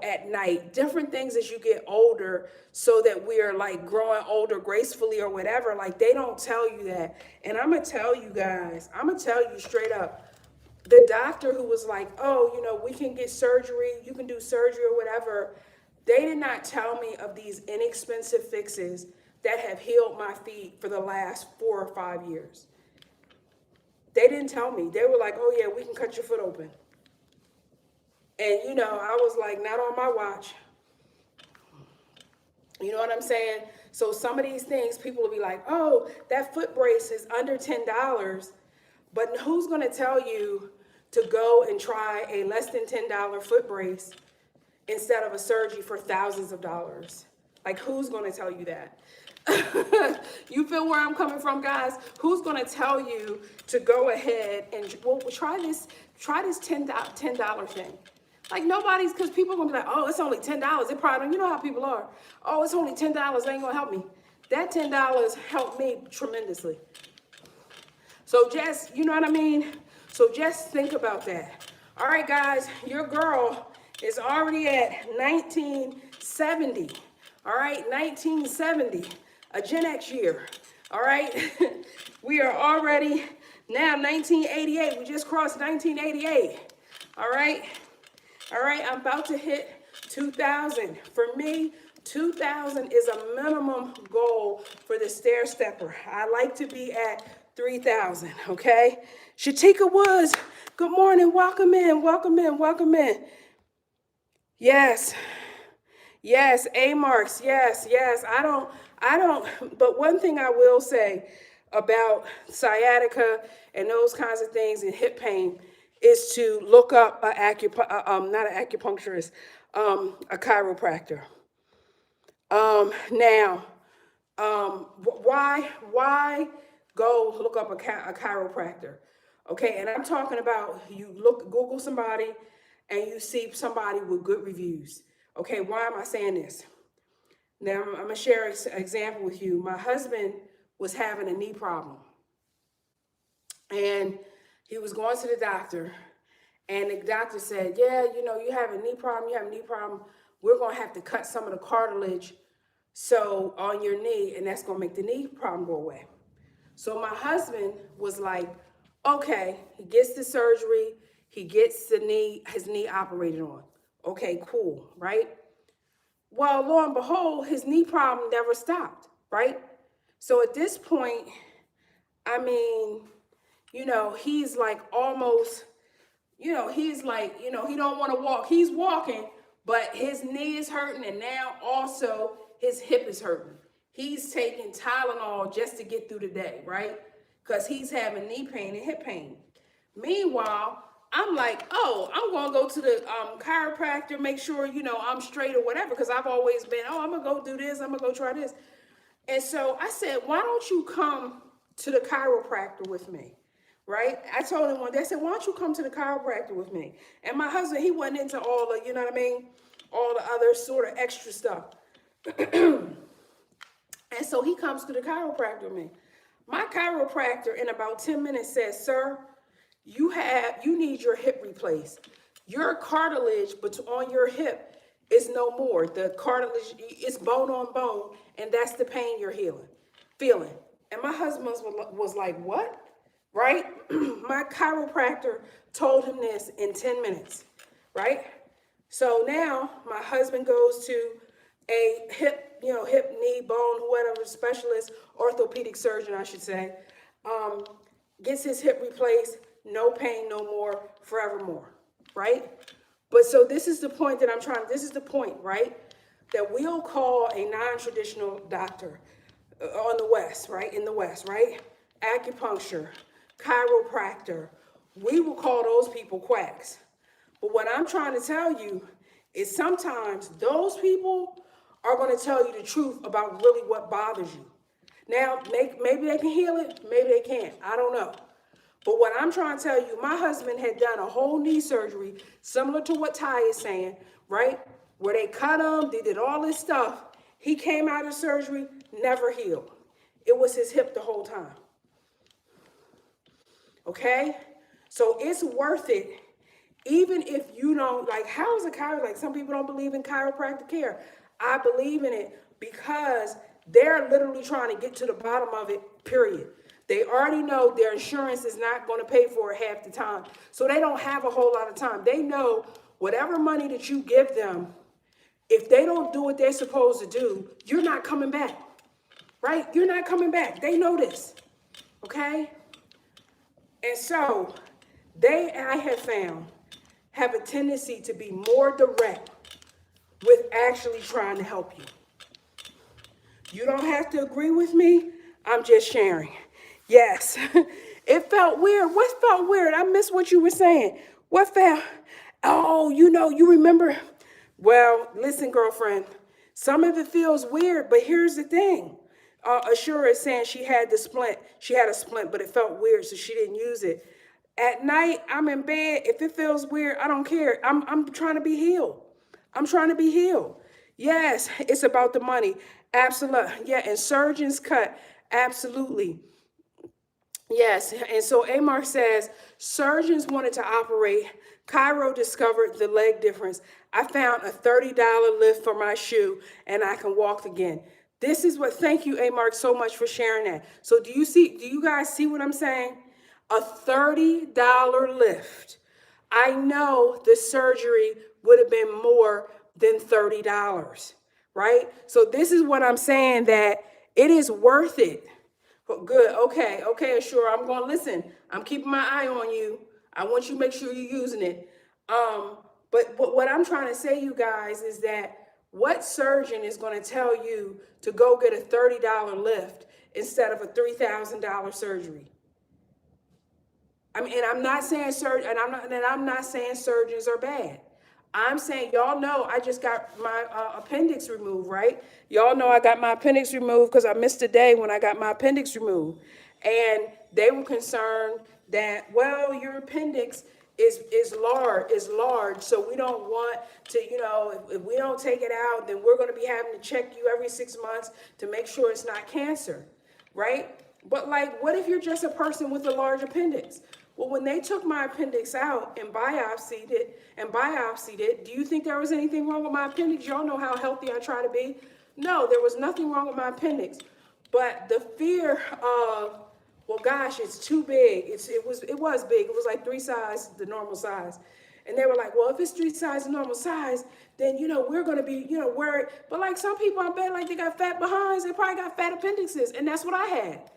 at night, different things as you get older so that we are like growing older gracefully or whatever. Like they don't tell you that. And I'm going to tell you guys, I'm going to tell you straight up, the doctor who was like, oh, we can get surgery, you can do surgery or whatever, they did not tell me of these inexpensive fixes that have healed my feet for the last 4 or 5 years. They didn't tell me. They were like, oh yeah, we can cut your foot open. And I was like, not on my watch. You know what I'm saying? So some of these things, people will be like, oh, that foot brace is under $10. But who's going to tell you to go and try a less than $10 foot brace instead of a surgery for thousands of dollars? Like, who's going to tell you that? You feel where I'm coming from, guys? Who's going to tell you to go ahead and, well, try this $10 thing? Like nobody's, because people are going to be like, oh, it's only $10. They probably don't, you know how people are. Oh, it's only $10. They ain't going to help me. That $10 helped me tremendously. So just, you know what I mean? So just think about that. All right, guys, your girl is already at 1970. All right, 1970, a Gen X year. All right, we are already now 1988. We just crossed 1988. All right, I'm about to hit 2000. For me, 2000 is a minimum goal for the stair stepper. I like to be at 3,000, okay? Shatika Woods, good morning. Welcome in, welcome in, welcome in. Yes, A marks, yes. I don't, but one thing I will say about sciatica and those kinds of things and hip pain is to look up not an acupuncturist, a chiropractor. Why go look up a chiropractor? Okay, and I'm talking about Google somebody and you see somebody with good reviews. Okay, why am I saying this? Now, I'm going to share an example with you. My husband was having a knee problem. And he was going to the doctor. And the doctor said, yeah, you have a knee problem. We're going to have to cut some of the cartilage on your knee, and that's going to make the knee problem go away. So my husband was like, okay, he gets the surgery. He gets his knee operated on. Okay, cool, right? Well, lo and behold, his knee problem never stopped, right? So at this point, I mean, he's like almost, he's like, he don't want to walk. He's walking, but his knee is hurting, and now also his hip is hurting. He's taking Tylenol just to get through the day, right? Because he's having knee pain and hip pain. Meanwhile, I'm like, oh, I'm going to go to the chiropractor, make sure, I'm straight or whatever, because I've always been, I'm going to go do this, I'm going to go try this. And so I said, why don't you come to the chiropractor with me, right? I told him one day, I said, why don't you come to the chiropractor with me? And my husband, he wasn't into all the, all the other sort of extra stuff. And so he comes to the chiropractor with me. My chiropractor in about 10 minutes says, sir, you need your hip replaced. Your cartilage on your hip is no more. The cartilage is bone on bone, and that's the pain you're feeling. And my husband was like, what? Right? My chiropractor told him this in 10 minutes, right? So now my husband goes to a hip, knee, bone, whatever specialist, orthopedic surgeon, I should say, gets his hip replaced, no pain, no more, forevermore, right? But so this is the point that this is the point, right? That we'll call a non-traditional doctor on the West, right? In the West, right? Acupuncture, chiropractor, we will call those people quacks. But what I'm trying to tell you is sometimes those people are going to tell you the truth about really what bothers you. Now, maybe they can heal it, maybe they can't. I don't know. But what I'm trying to tell you, my husband had done a whole knee surgery, similar to what Ty is saying, right? Where they cut him, they did all this stuff. He came out of surgery, never healed. It was his hip the whole time. Okay? So it's worth it. Even if you don't, like, how is a chiropractor? Like, some people don't believe in chiropractic care. I believe in it because they're literally trying to get to the bottom of it, period. They already know their insurance is not going to pay for it half the time. So they don't have a whole lot of time. They know whatever money that you give them, if they don't do what they're supposed to do, you're not coming back, right? You're not coming back. They know this, okay? And so I have found, have a tendency to be more direct with actually trying to help you. You don't have to agree with me. I'm just sharing. Yes, it felt weird. What felt weird? I missed what you were saying. What felt? Oh, you remember. Well, listen, girlfriend, some of it feels weird, but here's the thing. Ashura is saying she had a splint, but it felt weird, so she didn't use it. At night, I'm in bed. If it feels weird, I don't care. I'm trying to be healed. I'm trying to be healed. Yes, it's about the money. Absolutely. Yeah, and surgeons cut. Absolutely. Yes, and so Amar says, surgeons wanted to operate. Cairo discovered the leg difference. I found a $30 lift for my shoe, and I can walk again. This is what, thank you, Amar, so much for sharing that. So do you guys see what I'm saying? A $30 lift. I know the surgery would have been more than $30, right? So this is what I'm saying, that it is worth it. Good. Okay, sure. I'm going to listen. I'm keeping my eye on you. I want you to make sure you're using it. But what I'm trying to say, you guys, is that what surgeon is going to tell you to go get a $30 lift instead of a $3,000 surgery? I mean, and I'm not saying I'm not saying surgeons are bad. I'm saying, y'all know I just got my appendix removed, right? Y'all know I got my appendix removed because I missed a day when I got my appendix removed. And they were concerned that, well, your appendix is large, so we don't want to, if we don't take it out, then we're going to be having to check you every 6 months to make sure it's not cancer, right? But like, what if you're just a person with a large appendix? Well, when they took my appendix out and biopsied it, do you think there was anything wrong with my appendix? Y'all know how healthy I try to be. No, there was nothing wrong with my appendix. But the fear of, well, gosh, it's too big. It was big. It was like 3 sizes the normal size. And they were like, well, if it's 3 sizes the normal size, then, we're going to be, worried. But like some people, I bet, like they got fat behinds. They probably got fat appendixes. And that's what I had.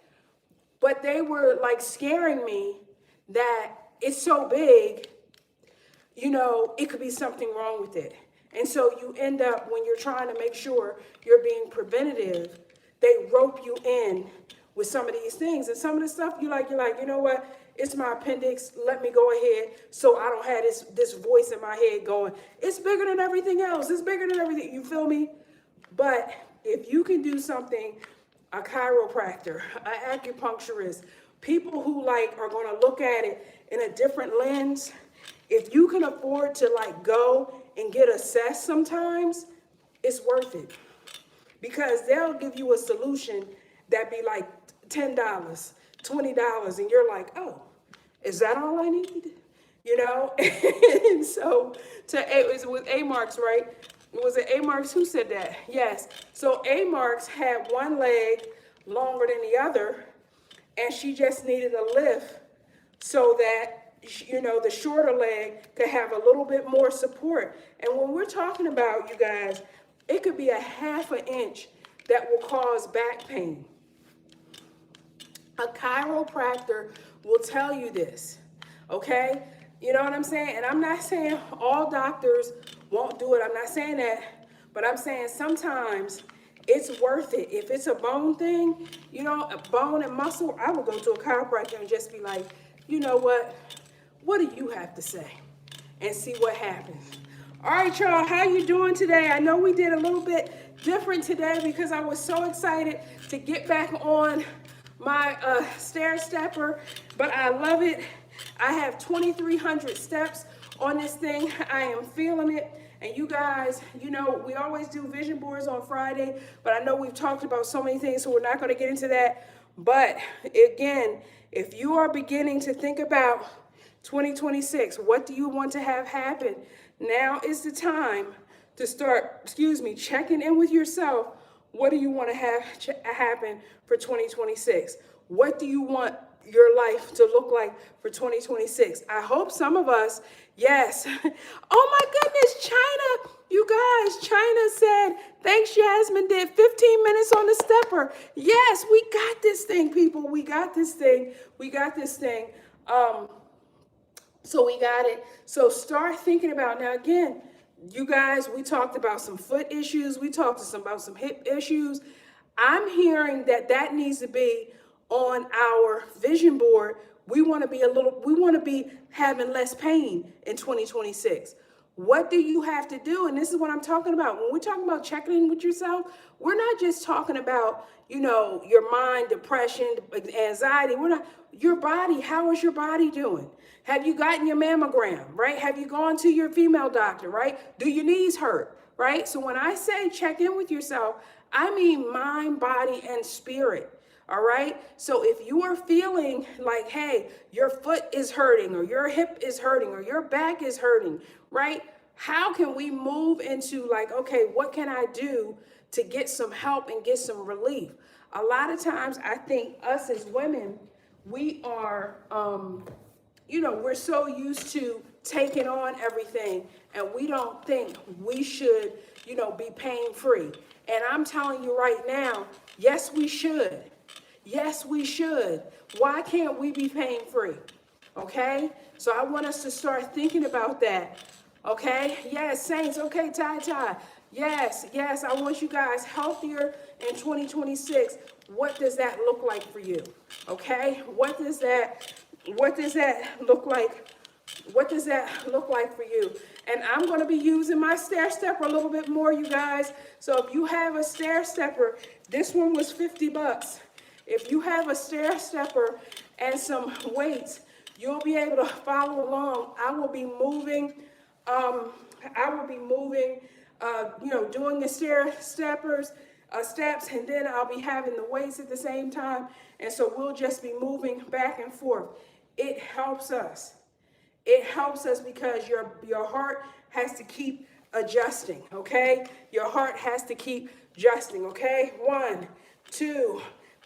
But they were like scaring me that it's so big, it could be something wrong with it. And so you end up, when you're trying to make sure you're being preventative, they rope you in with some of these things. And some of the stuff you're like, you know what? It's my appendix. Let me go ahead so I don't have this voice in my head going, it's bigger than everything else. It's bigger than everything. You feel me? But if you can do something, a chiropractor, an acupuncturist, people who are going to look at it in a different lens, if you can afford to go and get assessed sometimes, it's worth it. Because they'll give you a solution that be like $10, $20, and you're like, oh, is that all I need? And so it was A-Marks, right? Was it A-Marks who said that? Yes. So A-Marks had one leg longer than the other, and she just needed a lift so that, the shorter leg could have a little bit more support. And when we're talking about, you guys, it could be a ½ an inch that will cause back pain. A chiropractor will tell you this, okay? You know what I'm saying? And I'm not saying all doctors won't do it. I'm not saying that. But I'm saying sometimes it's worth it. If it's a bone thing, a bone and muscle, I would go to a chiropractor and just be like, you know what? What do you have to say? And see what happens. All right, y'all, how you doing today? I know we did a little bit different today because I was so excited to get back on my stair stepper, but I love it. I have 2,300 steps on this thing. I am feeling it. And you guys, you know, we always do vision boards on Friday, but I know we've talked about so many things, so we're not going to get into that. But again, if you are beginning to think about 2026, what do you want to have happen? Now is the time to start, checking in with yourself. What do you want to have happen for 2026? What do you want your life to look like for 2026? I hope some of us, yes. Oh my goodness, China, you guys, China said, thanks, Yasmin, did 15 minutes on the stepper. Yes, we got this thing, people. We got this thing. We got this thing. So we got it. So start thinking about, now again, you guys, we talked about some foot issues. We talked about some hip issues. I'm hearing that needs to be on our vision board. We want to be having less pain in 2026. What do you have to do? And this is what I'm talking about. When we're talking about checking in with yourself, we're not just talking about, your mind, depression, anxiety. We're not, your body, how is your body doing? Have you gotten your mammogram, right? Have you gone to your female doctor, right? Do your knees hurt, right? So when I say check in with yourself, I mean mind, body, and spirit. All right. So if you are feeling like, hey, your foot is hurting or your hip is hurting or your back is hurting, right? How can we move into like, okay, what can I do to get some help and get some relief? A lot of times I think us as women, we are, we're so used to taking on everything and we don't think we should, be pain free. And I'm telling you right now, yes, we should. Yes, we should. Why can't we be pain free? Okay? So I want us to start thinking about that. Okay? Yes, saints. Okay, Ty. Yes, I want you guys healthier in 2026. What does that look like for you? Okay? What does that look like? What does that look like for you? And I'm going to be using my stair stepper a little bit more, you guys. So if you have a stair stepper, this one was $50. If you have a stair stepper and some weights, you'll be able to follow along. I will be moving, doing the stair steppers, steps, and then I'll be having the weights at the same time. And so we'll just be moving back and forth. It helps us. It helps us because your heart has to keep adjusting, okay? Your heart has to keep adjusting, okay? 1, 2,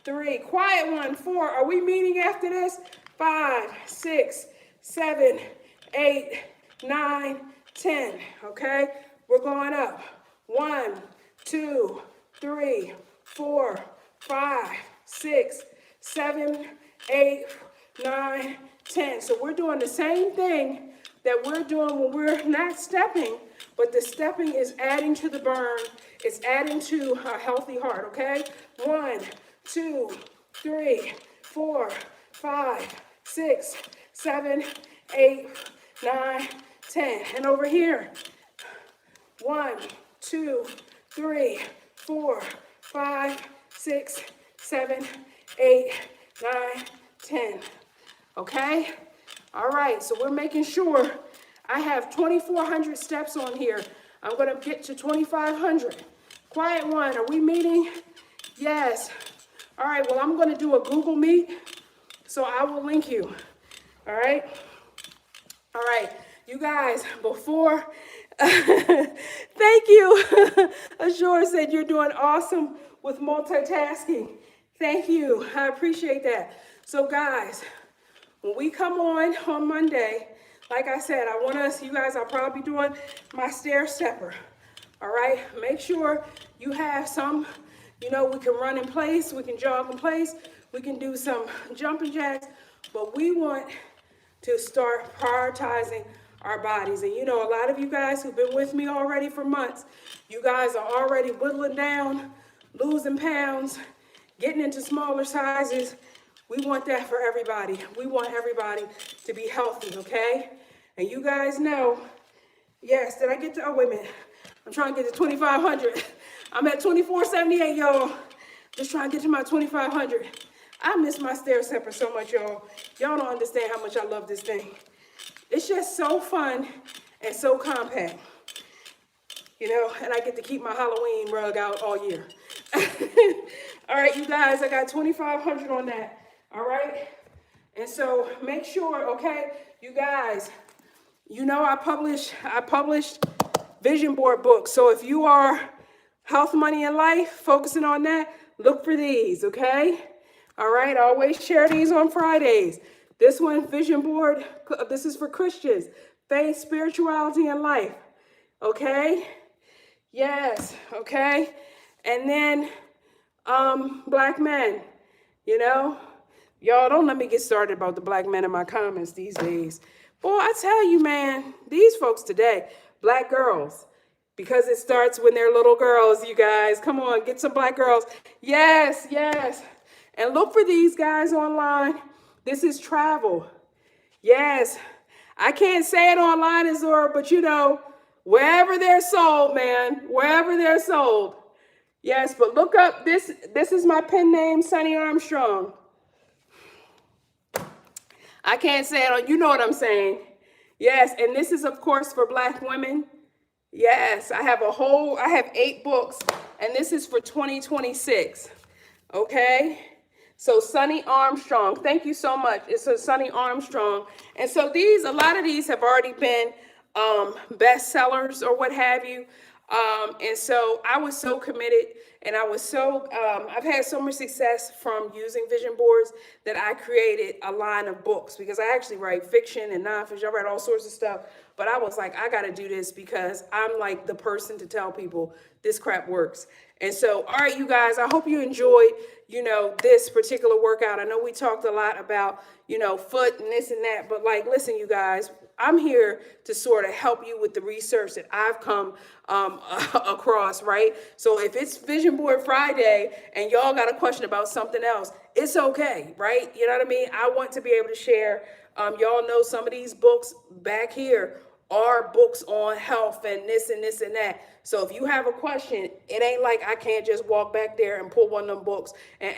3, quiet 1, 4. Are we meeting after this? 5, 6, 7, 8, 9, 10. Okay, we're going up. 1, 2, 3, 4, 5, 6, 7, 8, 9, 10. So we're doing the same thing that we're doing when we're not stepping, but the stepping is adding to the burn. It's adding to a healthy heart. Okay, 1, 2, 3, 4, 5, 6, 7, 8, 9, 10. And over here, 1, 2, 3, 4, 5, 6, 7, 8, 9, 10. Okay? All right, so we're making sure I have 2,400 steps on here. I'm going to get to 2,500. Quiet 1, are we meeting? Yes. All right, well, I'm going to do a Google Meet, so I will link you. All right? All right, you guys, before, thank you. Ashore said you're doing awesome with multitasking. Thank you. I appreciate that. So, guys, when we come on Monday, like I said, I want us, you guys, I'll probably be doing my stair stepper. All right? Make sure you have some, we can run in place, we can jog in place, we can do some jumping jacks, but we want to start prioritizing our bodies. And a lot of you guys who've been with me already for months, you guys are already whittling down, losing pounds, getting into smaller sizes. We want that for everybody. We want everybody to be healthy, okay? And you guys know, yes, did I get to, oh, wait a minute. I'm trying to get to 2,500. I'm at 2,478, y'all. Just trying to get to my 2,500. I miss my stair stepper so much, y'all. Y'all don't understand how much I love this thing. It's just so fun and so compact. and I get to keep my Halloween rug out all year. All right, you guys, I got 2,500 on that. All right. And so make sure, okay, you guys, I published vision board books. So if you are health, money, and life, focusing on that, look for these, okay? All right, I always share these on Fridays. This one, vision board, this is for Christians, faith, spirituality, and life, okay? Yes, okay? And then black men, y'all don't let me get started about the black men in my comments these days. Boy, I tell you, man, these folks today, black girls, because it starts when they're little girls, you guys. Come on, get some black girls. Yes, yes. And look for these guys online. This is travel. Yes. I can't say it online, Azora, but wherever they're sold, man, wherever they're sold. Yes, but look up this. This is my pen name, Sunny Armstrong. I can't say it on, you know what I'm saying. Yes, and this is, of course, for black women. Yes, I have 8 books, and this is for 2026. Okay? So Sunny Armstrong, thank you so much. It's a Sunny Armstrong. And so a lot of these have already been bestsellers or what have you. And so I was so committed, and I've had so much success from using vision boards that I created a line of books, because I actually write fiction and nonfiction. I write all sorts of stuff, but I was like, I got to do this because I'm like the person to tell people this crap works. And so, all right, you guys, I hope you enjoyed, this particular workout. I know we talked a lot about, foot and this and that, but listen, you guys, I'm here to sort of help you with the research that I've come across, right? So if it's Vision Board Friday and y'all got a question about something else, it's okay, right? You know what I mean? I want to be able to share. Y'all know some of these books back here are books on health and this and this and that. So if you have a question, it ain't like I can't just walk back there and pull one of them books and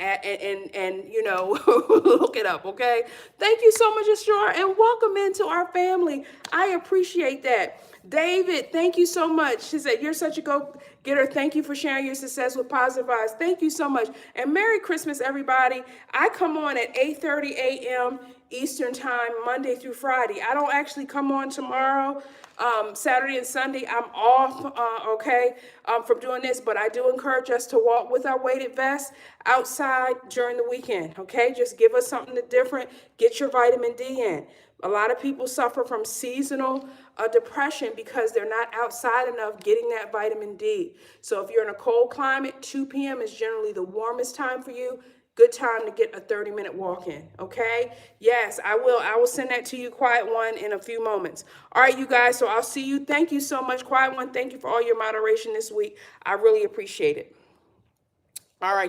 look it up, okay? Thank you so much, Ashura, and welcome into our family. I appreciate that. David, thank you so much. She said, you're such a go-getter. Thank you for sharing your success with Positive Vibes. Thank you so much. And Merry Christmas, everybody. I come on at 8:30 a.m. Eastern time, Monday through Friday. I don't actually come on tomorrow. Saturday and Sunday, I'm off, from doing this, but I do encourage us to walk with our weighted vests outside during the weekend, okay? Just give us something different. Get your vitamin D in. A lot of people suffer from seasonal depression because they're not outside enough getting that vitamin D. So if you're in a cold climate, 2 p.m. is generally the warmest time for you. Good time to get a 30-minute walk in, okay? Yes, I will. I will send that to you, Quiet One, in a few moments. All right, you guys, so I'll see you. Thank you so much, Quiet One. Thank you for all your moderation this week. I really appreciate it. All right.